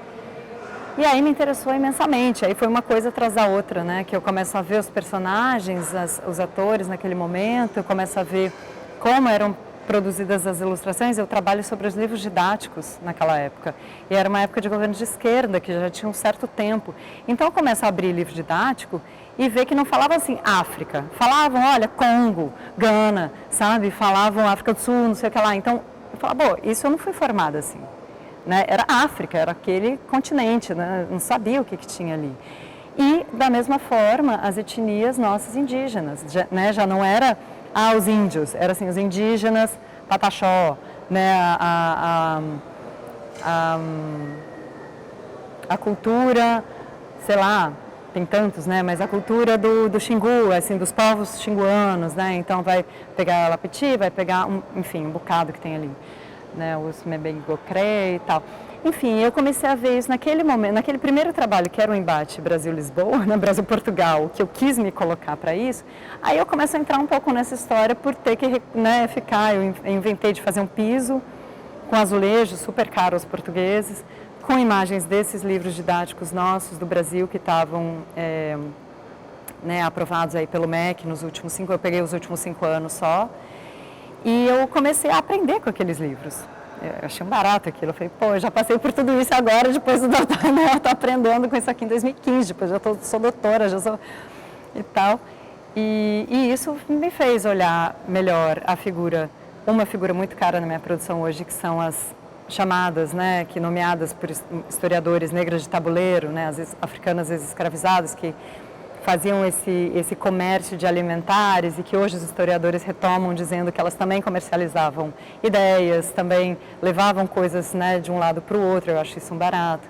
E aí me interessou imensamente, aí foi uma coisa atrás da outra, né, que eu começo a ver os personagens, os atores naquele momento, eu começo a ver como eram produzidas as ilustrações. Eu trabalho sobre os livros didáticos naquela época. E era uma época de governo de esquerda, que já tinha um certo tempo. Então eu começo a abrir livro didático e ver que não falavam assim África. Falavam, olha, Congo, Gana, sabe? Falavam África do Sul, não sei o que lá. Então eu falava, pô, isso eu não fui formada assim. Né? Era África, era aquele continente, né? Não sabia o que tinha ali. E, da mesma forma, as etnias nossas indígenas, né? Já não era os índios, era assim, os indígenas, Pataxó, né? A cultura, sei lá, tem tantos, né? Mas a cultura do Xingu, assim, dos povos xinguanos, né? Então vai pegar a Lapiti, vai pegar, enfim, um bocado que tem ali, né? Os Mebengocré e tal. Enfim, eu comecei a ver isso naquele momento, naquele primeiro trabalho, que era o embate Brasil-Lisboa, né, Brasil-Portugal, que eu quis me colocar para isso. Aí eu começo a entrar um pouco nessa história por ter que, né, ficar, eu inventei de fazer um piso com azulejos super caros aos portugueses, com imagens desses livros didáticos nossos do Brasil que estavam né, aprovados aí pelo MEC nos últimos 5, eu peguei os últimos 5 anos só, e eu comecei a aprender com aqueles livros. Eu achei um barato aquilo, eu falei, pô, eu já passei por tudo isso agora, depois do doutorado, né, eu estou aprendendo com isso aqui em 2015, depois já sou doutora, já sou e tal. E isso me fez olhar melhor a figura, uma figura muito cara na minha produção hoje, que são as chamadas, né, que nomeadas por historiadores negras de tabuleiro, né, as africanas ex-escravizadas, que faziam esse comércio de alimentares e que hoje os historiadores retomam dizendo que elas também comercializavam ideias, também levavam coisas, né, de um lado para o outro. Eu acho isso um barato.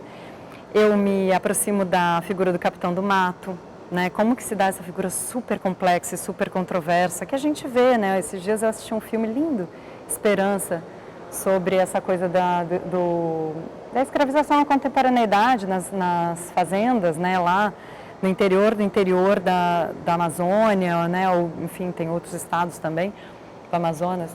Eu me aproximo da figura do Capitão do Mato, né? Como que se dá essa figura super complexa e super controversa, que a gente vê, né? Esses dias eu assisti um filme lindo, Esperança, sobre essa coisa da escravização à contemporaneidade nas fazendas, né? Lá no interior do interior da Amazônia, né? Ou, enfim, tem outros estados também do Amazonas.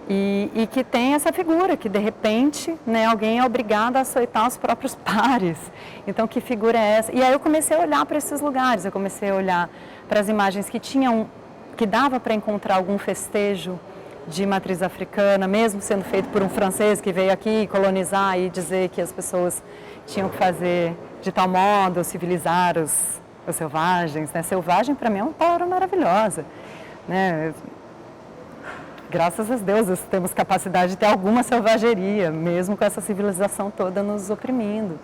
E que tem essa figura, que de repente, né, alguém é obrigado a açoitar os próprios pares. Então, que figura é essa? E aí eu comecei a olhar para esses lugares, eu comecei a olhar para as imagens que dava para encontrar algum festejo de matriz africana, mesmo sendo feito por um francês que veio aqui colonizar e dizer que as pessoas tinham que fazer de tal modo, civilizar os selvagens, né? Selvagem, para mim, é uma palavra maravilhosa, né? Graças a Deus, temos capacidade de ter alguma selvageria, mesmo com essa civilização toda nos oprimindo.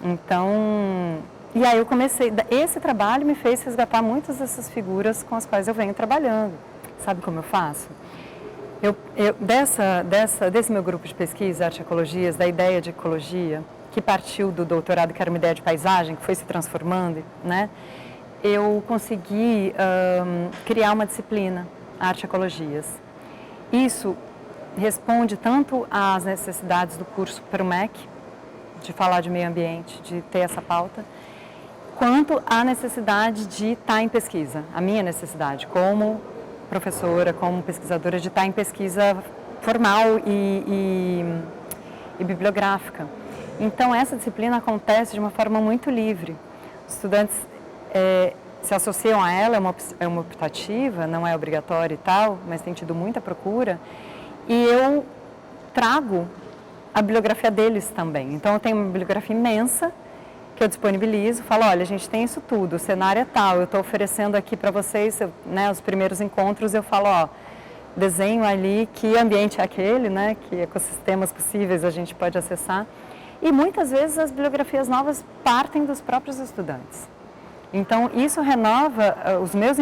Então, e aí eu comecei, esse trabalho me fez resgatar muitas dessas figuras com as quais eu venho trabalhando. Sabe como eu faço? Desse meu grupo de pesquisa, Arte e Ecologias, da ideia de ecologia, que partiu do doutorado, que era uma ideia de paisagem, que foi se transformando, né? Eu consegui criar uma disciplina, Arte e Ecologias. Isso responde tanto às necessidades do curso para o MEC, de falar de meio ambiente, de ter essa pauta, quanto à necessidade de estar em pesquisa, a minha necessidade como professora, como pesquisadora, de estar em pesquisa formal e bibliográfica. Então, essa disciplina acontece de uma forma muito livre. Os estudantes se associam a ela, é uma optativa, não é obrigatória e tal, mas tem tido muita procura. E eu trago a bibliografia deles também. Então, eu tenho uma bibliografia imensa que eu disponibilizo, falo, olha, a gente tem isso tudo, o cenário é tal, eu estou oferecendo aqui para vocês, né, os primeiros encontros, eu falo, ó, desenho ali que ambiente é aquele, né, que ecossistemas possíveis a gente pode acessar. E muitas vezes as bibliografias novas partem dos próprios estudantes. Então, isso renova os meus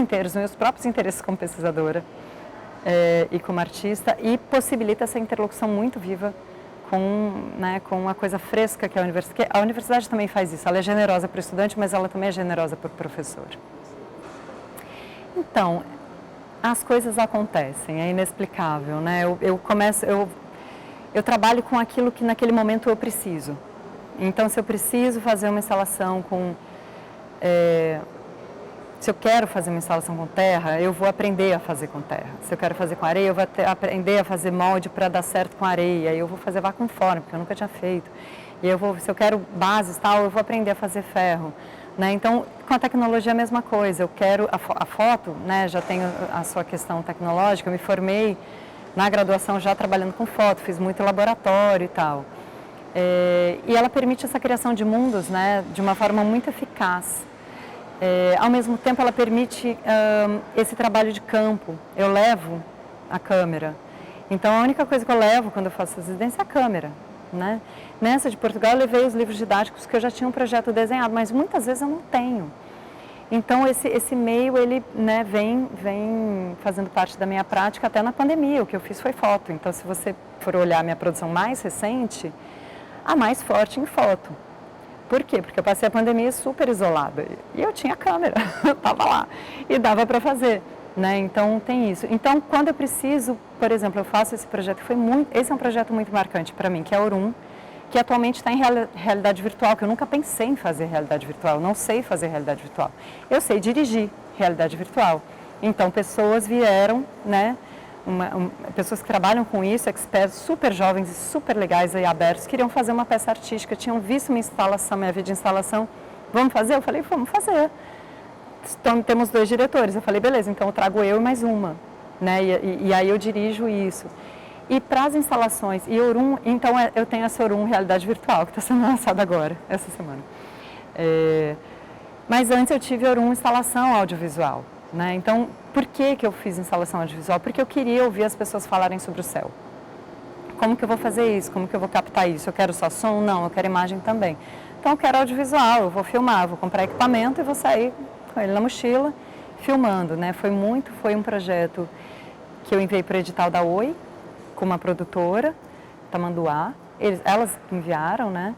próprios interesses como pesquisadora e como artista e possibilita essa interlocução muito viva com a coisa fresca que é a universidade. A universidade também faz isso, ela é generosa para o estudante, mas ela também é generosa para o professor. Então, as coisas acontecem, é inexplicável, né? Eu trabalho com aquilo que naquele momento eu preciso. Então, se eu preciso fazer uma instalação se eu quero fazer uma instalação com terra, eu vou aprender a fazer com terra. Se eu quero fazer com areia, eu vou aprender a fazer molde para dar certo com areia. Eu vou fazer vacuumforme, porque eu nunca tinha feito. E se eu quero bases tal, eu vou aprender a fazer ferro. Né? Então, com a tecnologia é a mesma coisa. Eu quero a foto, né? Já tenho a sua questão tecnológica. Eu me formei na graduação já trabalhando com foto, fiz muito laboratório e tal. E ela permite essa criação de mundos, né? De uma forma muito eficaz. Ao mesmo tempo, ela permite esse trabalho de campo. Eu levo a câmera. Então, a única coisa que eu levo quando eu faço residência é a câmera. Né? Nessa de Portugal, eu levei os livros didáticos que eu já tinha um projeto desenhado, mas muitas vezes eu não tenho. Então, esse meio, ele, né, vem fazendo parte da minha prática até na pandemia. O que eu fiz foi foto. Então, se você for olhar a minha produção mais recente, a mais forte em foto. Por quê? Porque eu passei a pandemia super isolada e eu tinha câmera, eu estava lá e dava para fazer, né? Então tem isso. Então quando eu preciso, por exemplo, eu faço esse projeto, esse é um projeto muito marcante para mim, que é a Aurum, que atualmente está em realidade virtual, que eu nunca pensei em fazer realidade virtual, não sei fazer realidade virtual. Eu sei dirigir realidade virtual. Então pessoas vieram, né? Pessoas que trabalham com isso, experts super jovens e super legais e abertos, queriam fazer uma peça artística, tinham visto minha vídeo de instalação, vamos fazer? Eu falei, vamos fazer. Então, temos 2 diretores, eu falei, beleza, então eu trago eu e mais uma, né? E aí eu dirijo isso. E para as instalações, e Aurum, então eu tenho essa Aurum Realidade Virtual, que está sendo lançada agora, essa semana. Mas antes eu tive Aurum Instalação Audiovisual. Né? Então, por que eu fiz instalação audiovisual? Porque eu queria ouvir as pessoas falarem sobre o céu. Como que eu vou fazer isso? Como que eu vou captar isso? Eu quero só som? Não, eu quero imagem também. Então, eu quero audiovisual, eu vou filmar, vou comprar equipamento e vou sair com ele na mochila, filmando. Né? Foi um projeto que eu enviei para o edital da Oi, com uma produtora, Tamanduá. Elas enviaram, né?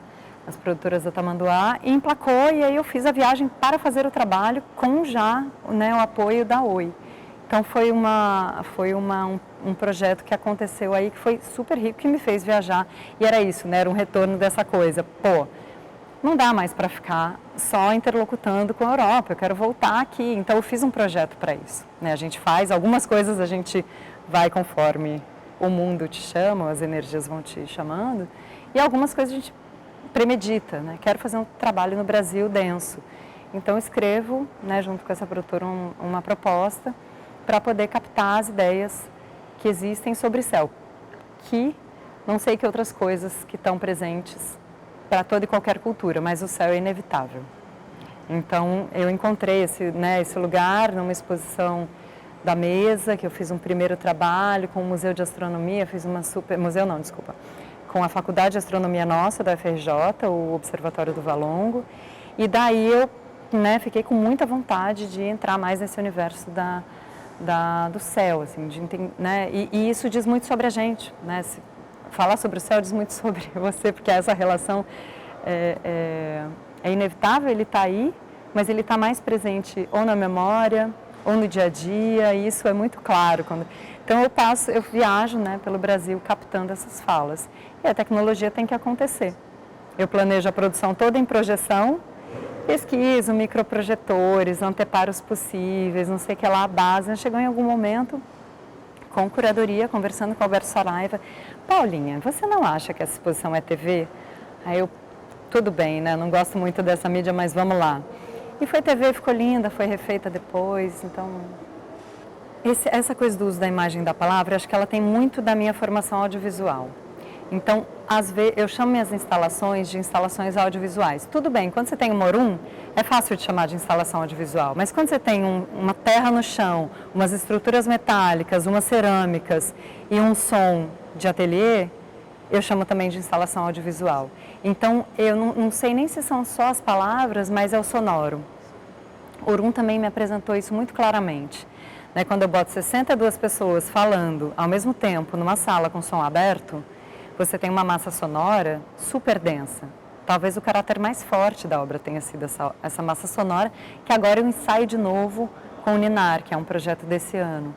as produtoras da Tamanduá, e emplacou, e aí eu fiz a viagem para fazer o trabalho com já, né, o apoio da Oi. Então foi um projeto que aconteceu aí, que foi super rico, que me fez viajar, e era isso, né, era um retorno dessa coisa, pô, não dá mais para ficar só interlocutando com a Europa, eu quero voltar aqui. Então eu fiz um projeto para isso, né? A gente faz, algumas coisas a gente vai conforme o mundo te chama, as energias vão te chamando, e algumas coisas a gente premedita, né? Quero fazer um trabalho no Brasil denso. Então escrevo, né, junto com essa produtora, uma proposta para poder captar as ideias que existem sobre céu, que não sei que outras coisas que estão presentes para toda e qualquer cultura, mas o céu é inevitável. Então, eu encontrei esse lugar numa exposição da Mesa, que eu fiz um primeiro trabalho com o Museu de Astronomia, fiz uma super... Museu não, desculpa. Com a Faculdade de Astronomia nossa, da UFRJ, o Observatório do Valongo. E daí eu, né, fiquei com muita vontade de entrar mais nesse universo do céu, assim, né? E isso diz muito sobre a gente, né? Falar sobre o céu diz muito sobre você, porque essa relação é inevitável, ele está aí, mas ele está mais presente ou na memória, ou no dia a dia, e isso é muito claro. Então eu viajo, né, pelo Brasil captando essas falas. E a tecnologia tem que acontecer. Eu planejo a produção toda em projeção, pesquiso, microprojetores, anteparos possíveis, não sei o que lá, a base. Chegou em algum momento, com curadoria, conversando com o Alberto Saraiva, Paulinha, você não acha que essa exposição é TV? Aí eu, tudo bem, né? Não gosto muito dessa mídia, mas vamos lá. E foi TV, ficou linda, foi refeita depois, então... Essa coisa do uso da imagem e da palavra, acho que ela tem muito da minha formação audiovisual. Então, às vezes, eu chamo minhas instalações de instalações audiovisuais. Tudo bem, quando você tem um morum, é fácil de chamar de instalação audiovisual, mas quando você tem uma terra no chão, umas estruturas metálicas, umas cerâmicas e um som de ateliê, eu chamo também de instalação audiovisual. Então, eu não sei nem se são só as palavras, mas é o sonoro. Orum também me apresentou isso muito claramente. Né? Quando eu boto 62 pessoas falando ao mesmo tempo numa sala com som aberto, você tem uma massa sonora super densa. Talvez o caráter mais forte da obra tenha sido essa massa sonora, que agora eu ensaio de novo com o Ninar, que é um projeto desse ano,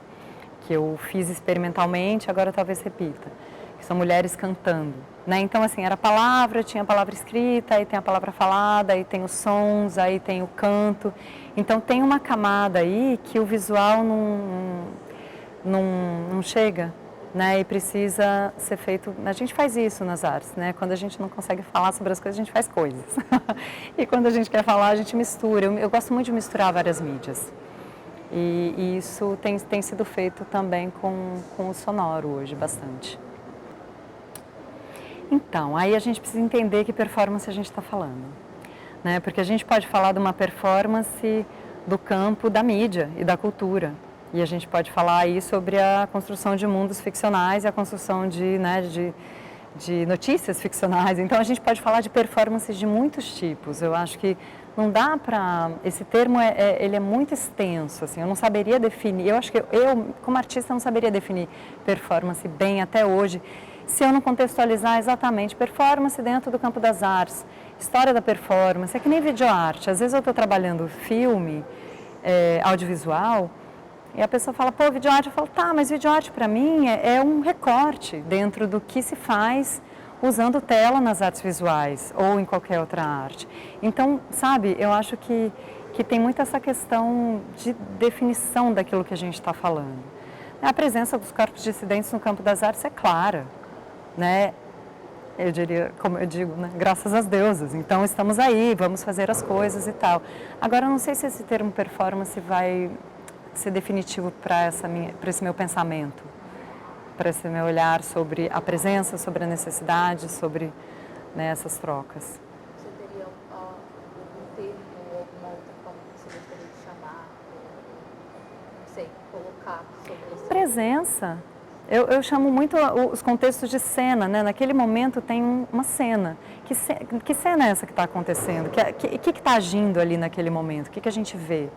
que eu fiz experimentalmente, agora talvez repita, que são mulheres cantando. Né? Então, assim, era palavra, tinha a palavra escrita, aí tem a palavra falada, aí tem os sons, aí tem o canto. Então, tem uma camada aí que o visual não chega. Né, e precisa ser feito, a gente faz isso nas artes, né? Quando a gente não consegue falar sobre as coisas, a gente faz coisas. E quando a gente quer falar, a gente mistura. Eu gosto muito de misturar várias mídias. E isso tem sido feito também com o sonoro hoje, bastante. Então, aí a gente precisa entender que performance a gente está falando. Né? Porque a gente pode falar de uma performance do campo da mídia e da cultura. E a gente pode falar aí sobre a construção de mundos ficcionais e a construção de notícias ficcionais. Então, a gente pode falar de performances de muitos tipos. Eu acho que não dá para... Esse termo, ele é muito extenso, assim, eu não saberia definir. Eu acho que eu, como artista, não saberia definir performance bem até hoje, se eu não contextualizar exatamente performance dentro do campo das artes, história da performance. É que nem videoarte. Às vezes eu estou trabalhando filme, audiovisual... E a pessoa fala, pô, videoarte, eu falo, tá, mas videoarte para mim é um recorte dentro do que se faz usando tela nas artes visuais ou em qualquer outra arte. Então, sabe, eu acho que tem muito essa questão de definição daquilo que a gente está falando. A presença dos corpos dissidentes no campo das artes é clara, né? Eu diria, como eu digo, né? Graças às deusas. Então, estamos aí, vamos fazer as coisas e tal. Agora, eu não sei se esse termo performance vai ser definitivo para esse meu pensamento, para esse meu olhar sobre a presença, sobre a necessidade, sobre, né, essas trocas. Você teria algum termo ou alguma outra forma que você gostaria de chamar, não sei, colocar sobre esse... Presença. Eu chamo muito os contextos de cena, né? Naquele momento tem uma cena. Que cena é essa que está acontecendo? O que está agindo ali naquele momento? O que a gente vê?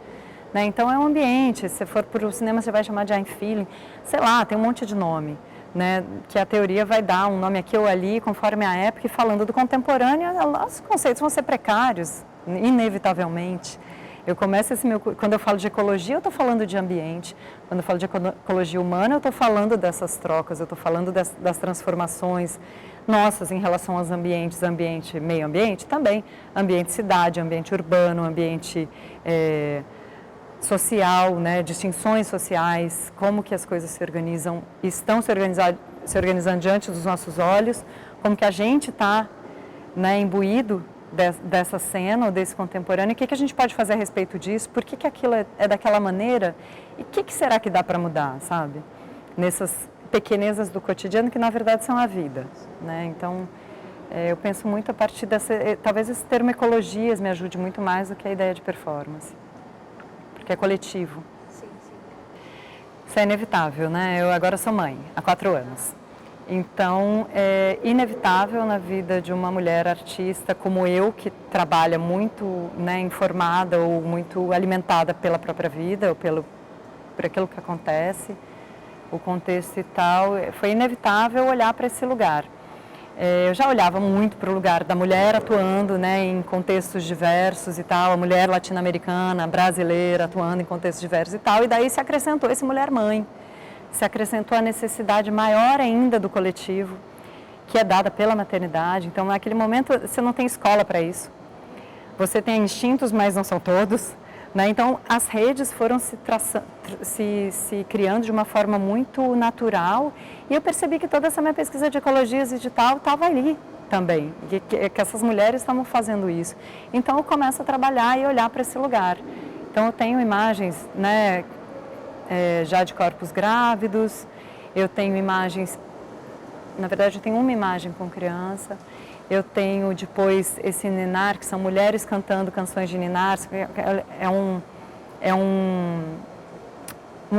Né? Então é um ambiente, se for para o cinema você vai chamar de I'm feeling, sei lá, tem um monte de nome. né, que a teoria vai dar um nome aqui ou ali, conforme a época, e falando do contemporâneo, os conceitos vão ser precários, inevitavelmente. Eu começo quando eu falo de ecologia, eu estou falando de ambiente. Quando eu falo de ecologia humana, eu estou falando dessas trocas, eu estou falando das transformações nossas em relação aos ambientes, ambiente, meio ambiente também, ambiente cidade, ambiente urbano, ambiente social, né, distinções sociais, como que as coisas se organizam, estão se organizando diante dos nossos olhos, como que a gente está, né, imbuído dessa cena ou desse contemporâneo, e o que a gente pode fazer a respeito disso, por que aquilo é daquela maneira, e o que será que dá para mudar, sabe? Nessas pequenezas do cotidiano que na verdade são a vida, né? Então, eu penso muito a partir talvez esse termo ecologias me ajude muito mais do que a ideia de performance, porque é coletivo. Sim, sim. Isso é inevitável, né? Eu agora sou mãe, há 4 anos. Então, é inevitável na vida de uma mulher artista como eu, que trabalha muito, né, informada ou muito alimentada pela própria vida, ou por aquilo que acontece, o contexto e tal, foi inevitável olhar para esse lugar. Eu já olhava muito para o lugar da mulher atuando, né, em contextos diversos e tal, a mulher latino-americana, brasileira, atuando em contextos diversos e tal, e daí se acrescentou esse mulher-mãe. Se acrescentou a necessidade maior ainda do coletivo, que é dada pela maternidade. Então, naquele momento, você não tem escola para isso. Você tem instintos, mas não são todos, né? Então, as redes foram se criando de uma forma muito natural. E eu percebi que toda essa minha pesquisa de ecologia digital estava ali também, que essas mulheres estavam fazendo isso. Então, eu começo a trabalhar e olhar para esse lugar. Então, eu tenho imagens, né, já de corpos grávidos, eu tenho imagens, na verdade eu tenho uma imagem com criança, eu tenho depois esse ninar, que são mulheres cantando canções de ninar, é um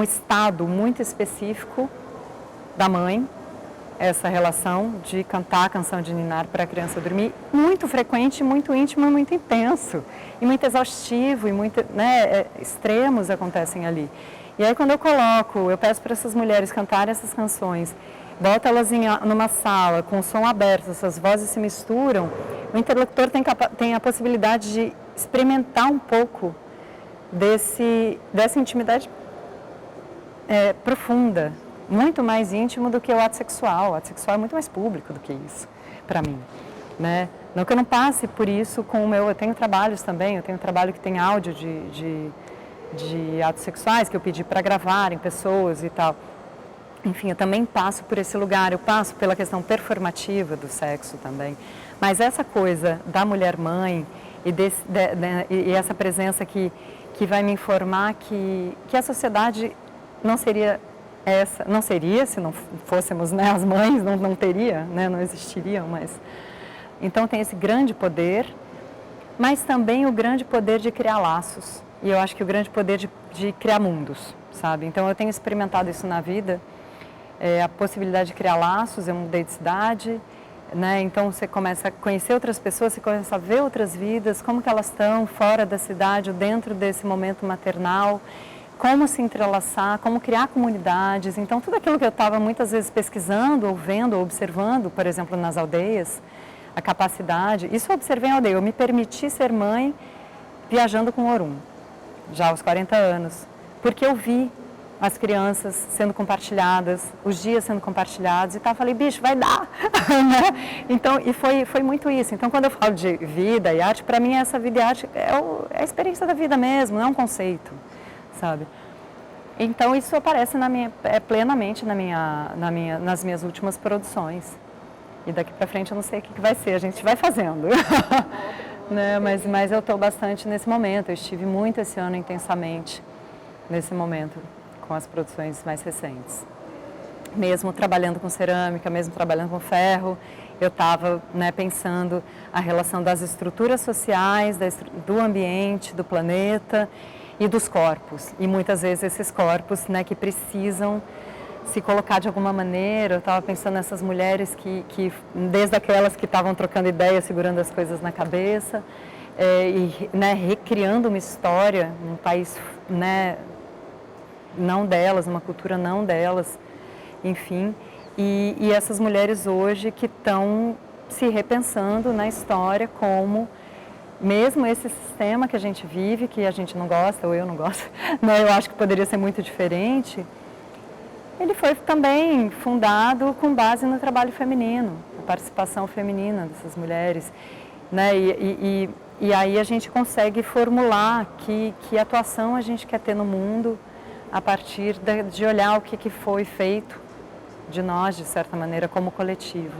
estado muito específico da mãe, essa relação de cantar a canção de ninar para a criança dormir, muito frequente, muito íntimo e muito intenso, e muito exaustivo, e muito, né, extremos acontecem ali. E aí quando eu peço para essas mulheres cantarem essas canções, boto elas numa sala com o som aberto, essas vozes se misturam, o interlocutor tem a possibilidade de experimentar um pouco dessa intimidade profunda, muito mais íntimo do que o ato sexual. O ato sexual é muito mais público do que isso, para mim, né? Não que eu não passe por isso com o meu... Eu tenho trabalhos também, eu tenho trabalho que tem áudio de atos sexuais que eu pedi para gravarem pessoas e tal. Enfim, eu também passo por esse lugar, eu passo pela questão performativa do sexo também. Mas essa coisa da mulher-mãe e essa presença que vai me informar que a sociedade não seria se não fôssemos, né, as mães, não teria, né, não existiriam, mas... Então tem esse grande poder, mas também o grande poder de criar laços. E eu acho que o grande poder de criar mundos, sabe? Então eu tenho experimentado isso na vida, a possibilidade de criar laços. Eu mudei de cidade, né? Então você começa a conhecer outras pessoas, você começa a ver outras vidas, como que elas estão fora da cidade, ou dentro desse momento maternal, como se entrelaçar, como criar comunidades. Então tudo aquilo que eu estava muitas vezes pesquisando, ou vendo, ou observando, por exemplo, nas aldeias, a capacidade, isso eu observei em aldeia, eu me permiti ser mãe viajando com o Orum, já aos 40 anos, porque eu vi as crianças sendo compartilhadas, os dias sendo compartilhados, e tal, falei, bicho, vai dar, né? Então, e foi muito isso. Então, quando eu falo de vida e arte, para mim essa vida e arte é a experiência da vida mesmo, não é um conceito, sabe? Então, isso aparece plenamente nas minhas últimas produções. E daqui para frente eu não sei o que vai ser, a gente vai fazendo. Né? Mas eu estou bastante nesse momento, eu estive muito esse ano intensamente nesse momento com as produções mais recentes. Mesmo trabalhando com cerâmica, mesmo trabalhando com ferro, eu estava, né, pensando a relação das estruturas sociais, do ambiente, do planeta e dos corpos. E muitas vezes esses corpos, né, que precisam se colocar de alguma maneira. Eu estava pensando nessas mulheres que desde aquelas que estavam trocando ideias, segurando as coisas na cabeça, e, né, recriando uma história num país, né, não delas, uma cultura não delas, enfim. E essas mulheres hoje que estão se repensando na história como, mesmo esse sistema que a gente vive, que a gente não gosta, ou eu não gosto, né, eu acho que poderia ser muito diferente, ele foi também fundado com base no trabalho feminino, a participação feminina dessas mulheres, né, e aí a gente consegue formular que atuação a gente quer ter no mundo a partir de olhar o que foi feito de nós, de certa maneira, como coletivo.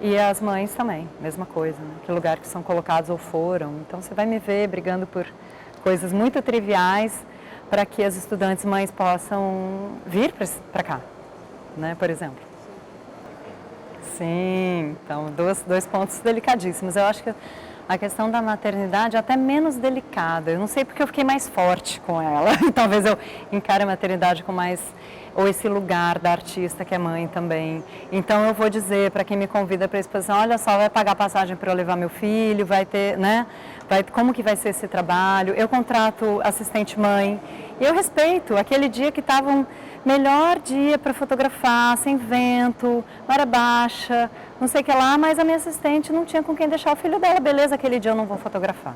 E as mães também, mesma coisa, né? Que lugar que são colocados ou foram. Então você vai me ver brigando por coisas muito triviais para que as estudantes mães possam vir para cá, né? Por exemplo. Sim, então dois pontos delicadíssimos. Eu acho que a questão da maternidade é até menos delicada. Eu não sei porque eu fiquei mais forte com ela. Talvez eu encare a maternidade com mais... ou esse lugar da artista que é mãe também. Então eu vou dizer para quem me convida para a exposição, olha só, vai pagar passagem para eu levar meu filho, vai ter, né? Como que vai ser esse trabalho? Eu contrato assistente mãe e eu respeito aquele dia que estava um melhor dia para fotografar, sem vento, maré baixa, não sei o que lá, mas a minha assistente não tinha com quem deixar o filho dela, beleza, aquele dia eu não vou fotografar.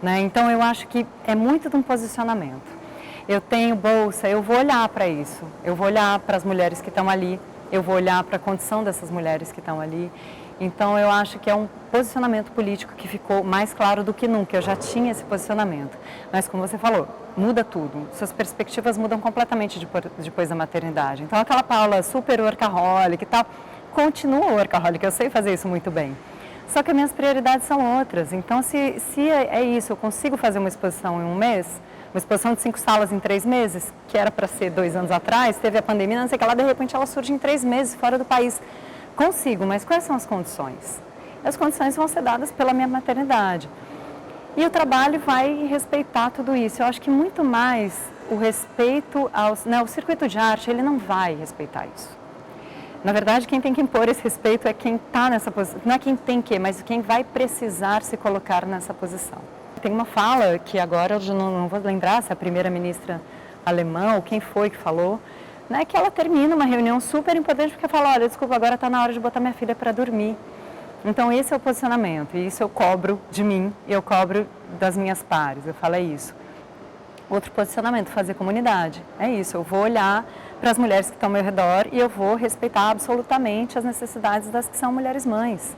Né? Então eu acho que é muito de um posicionamento. Eu tenho bolsa, eu vou olhar para isso, eu vou olhar para as mulheres que estão ali, eu vou olhar para a condição dessas mulheres que estão ali. Então eu acho que é um posicionamento político que ficou mais claro do que nunca, eu já tinha esse posicionamento. Mas como você falou, muda tudo, suas perspectivas mudam completamente depois da maternidade. Então aquela Paula super workaholic e tal, continua workaholic, eu sei fazer isso muito bem. Só que as minhas prioridades são outras, então se é isso, eu consigo fazer uma exposição em um mês, uma exposição de 5 salas em 3 meses, que era para ser 2 anos atrás, teve a pandemia, não sei o que lá, de repente ela surge em 3 meses fora do país. Consigo, mas quais são as condições? As condições vão ser dadas pela minha maternidade. E o trabalho vai respeitar tudo isso. Eu acho que muito mais o respeito o circuito de arte, ele não vai respeitar isso. Na verdade, quem tem que impor esse respeito é quem está nessa posição, não é quem tem que, mas quem vai precisar se colocar nessa posição. Tem uma fala que agora eu não vou lembrar se é a primeira-ministra alemã ou quem foi que falou, né, que ela termina uma reunião super importante porque fala, olha, desculpa, agora está na hora de botar minha filha para dormir. Então esse é o posicionamento, e isso eu cobro de mim, e eu cobro das minhas pares, eu falo é isso. Outro posicionamento, fazer comunidade, é isso, eu vou olhar para as mulheres que estão ao meu redor e eu vou respeitar absolutamente as necessidades das que são mulheres mães.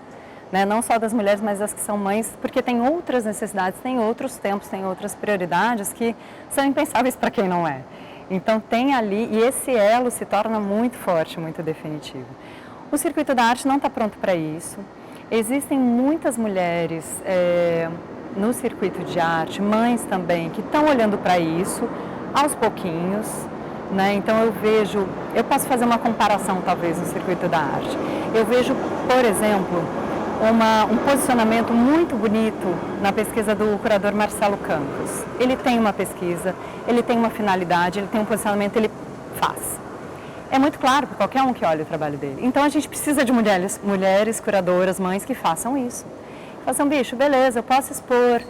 Né? Não só das mulheres, mas das que são mães, porque tem outras necessidades, tem outros tempos, tem outras prioridades que são impensáveis para quem não é. Então tem ali, e esse elo se torna muito forte, muito definitivo. O circuito da arte não está pronto para isso. Existem muitas mulheres no circuito de arte, mães também, que estão olhando para isso aos pouquinhos. Né? Então eu posso fazer uma comparação talvez no circuito da arte. Eu vejo, por exemplo, um posicionamento muito bonito na pesquisa do curador Marcelo Campos. Ele tem uma pesquisa, ele tem uma finalidade, ele tem um posicionamento, ele faz. É muito claro para qualquer um que olha o trabalho dele. Então a gente precisa de mulheres curadoras, mães que façam isso. Façam, bicho, beleza, eu posso expor,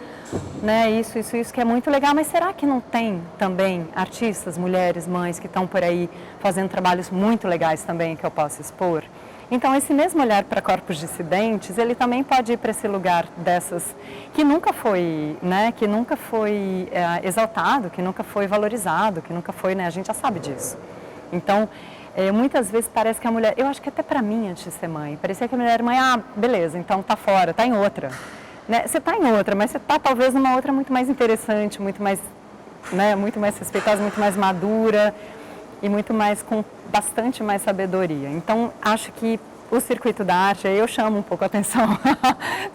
né, isso que é muito legal, mas será que não tem também artistas, mulheres, mães que estão por aí fazendo trabalhos muito legais também que eu posso expor? Então, esse mesmo olhar para corpos dissidentes, ele também pode ir para esse lugar dessas que nunca foi, né, exaltado, que nunca foi valorizado, que nunca foi, né, a gente já sabe disso. Então, muitas vezes parece que a mulher, eu acho que até para mim antes de ser mãe, parecia que a mulher, mãe, beleza, então tá fora, tá em outra. Né? Você tá em outra, mas você tá talvez numa outra muito mais interessante, muito mais, né, muito mais respeitosa, muito mais madura, e muito mais com bastante mais sabedoria. Então, acho que o circuito da arte, aí eu chamo um pouco a atenção,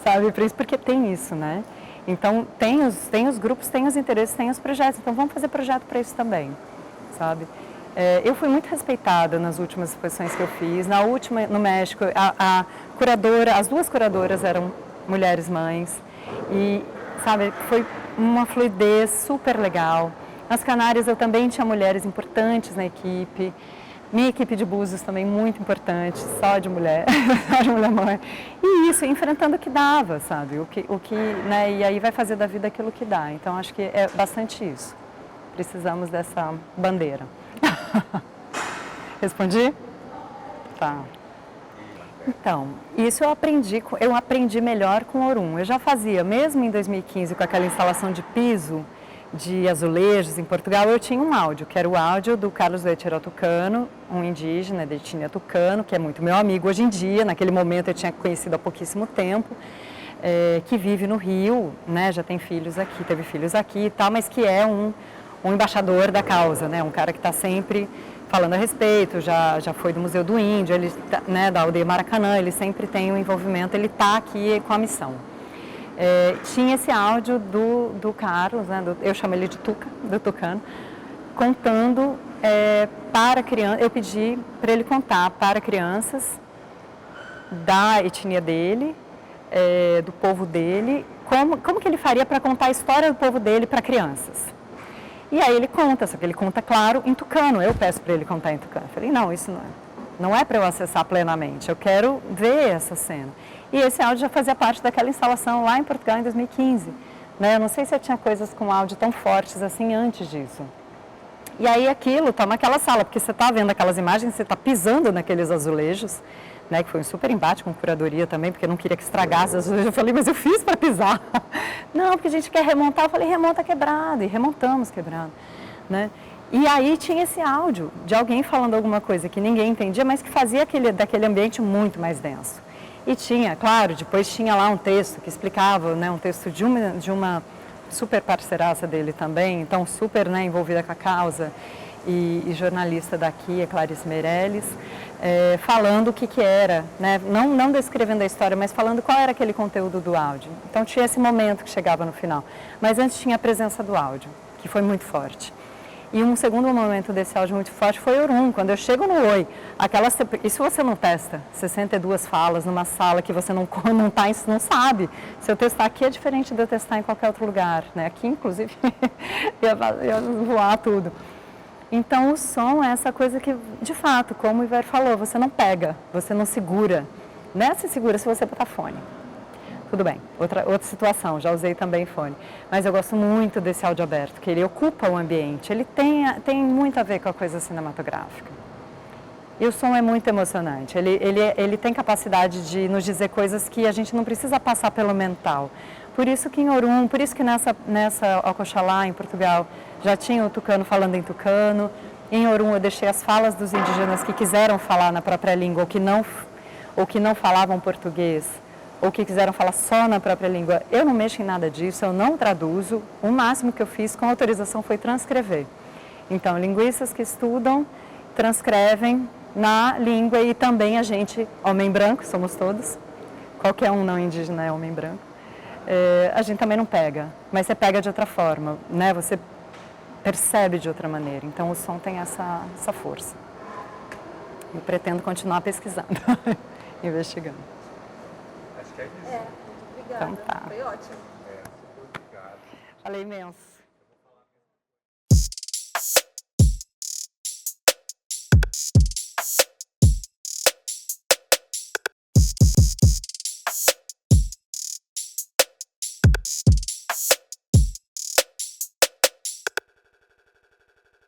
sabe, para isso, porque tem isso, né? Então, tem os grupos, tem os interesses, tem os projetos, então vamos fazer projeto para isso também, sabe? Eu fui muito respeitada nas últimas exposições que eu fiz. Na última, no México, a curadora, as 2 curadoras eram mulheres mães e, sabe, foi uma fluidez super legal. Nas Canárias eu também tinha mulheres importantes na equipe, minha equipe de Búzios também muito importante, só de mulher, só de mulher mãe. E isso, enfrentando o que dava, sabe? O que, né? E aí vai fazer da vida aquilo que dá. Então acho que é bastante isso. Precisamos dessa bandeira. Respondi? Tá. Então, isso eu aprendi melhor com Orum. Eu já fazia, mesmo em 2015, com aquela instalação de piso de azulejos em Portugal, eu tinha um áudio, que era o áudio do Carlos Leitero Tucano, um indígena de etnia tucano, que é muito meu amigo hoje em dia. Naquele momento eu tinha conhecido há pouquíssimo tempo, que vive no Rio, né, já tem filhos aqui, teve filhos aqui e tal, mas que é um embaixador da causa, né, um cara que está sempre falando a respeito, já foi do Museu do Índio, ele, né, da aldeia Maracanã, ele sempre tem um envolvimento, ele está aqui com a missão. Tinha esse áudio do Carlos, né, eu chamo ele de Tuca, do Tucano, contando para crianças, eu pedi para ele contar para crianças da etnia dele, do povo dele, como que ele faria para contar a história do povo dele para crianças. E aí ele conta, só que ele conta, claro, em tucano. Eu peço para ele contar em tucano. Eu falei, não, isso não é para eu acessar plenamente, eu quero ver essa cena. E esse áudio já fazia parte daquela instalação lá em Portugal em 2015. Né? Eu não sei se eu tinha coisas com áudio tão fortes assim antes disso. E aí aquilo toma aquela sala, porque você está vendo aquelas imagens, você está pisando naqueles azulejos, né, que foi um super embate com a curadoria também, porque eu não queria que estragasse as azulejos. Eu falei, mas eu fiz para pisar. Não, porque a gente quer remontar. Eu falei, remonta quebrado, e remontamos quebrado. Né? E aí tinha esse áudio de alguém falando alguma coisa que ninguém entendia, mas que fazia daquele ambiente muito mais denso. E tinha, claro, depois tinha lá um texto que explicava, né, um texto de uma super parceiraça dele também, então super, né, envolvida com a causa, e jornalista daqui, a Clarice Meirelles, falando o que era, né, não descrevendo a história, mas falando qual era aquele conteúdo do áudio. Então tinha esse momento que chegava no final, mas antes tinha a presença do áudio, que foi muito forte. E um segundo momento desse áudio muito forte foi Orum, quando eu chego no Oi, isso você não testa, 62 falas numa sala que você não sabe. Se eu testar aqui é diferente de eu testar em qualquer outro lugar, né? Aqui, inclusive, ia voar tudo. Então, o som é essa coisa que, de fato, como o Iver falou, você não pega, você não segura. Né? Se segura se você botar fone. Tudo bem, outra situação, já usei também fone. Mas eu gosto muito desse áudio aberto, que ele ocupa o ambiente, ele tem muito a ver com a coisa cinematográfica. E o som é muito emocionante, ele tem capacidade de nos dizer coisas que a gente não precisa passar pelo mental. Por isso que em Orum, por isso que nessa Ocoxalá, em Portugal, já tinha o tucano falando em tucano. Em Orum eu deixei as falas dos indígenas que quiseram falar na própria língua, ou que não falavam português, ou que quiseram falar só na própria língua. Eu não mexo em nada disso, eu não traduzo. O máximo que eu fiz com autorização foi transcrever. Então, linguistas que estudam, transcrevem na língua e também a gente, homem branco, somos todos, qualquer um não indígena é homem branco, a gente também não pega, mas você pega de outra forma, né? Você percebe de outra maneira. Então, o som tem essa força. Eu pretendo continuar pesquisando, investigando. Muito obrigada. Então tá. Foi ótimo. Super obrigado. Falei imenso.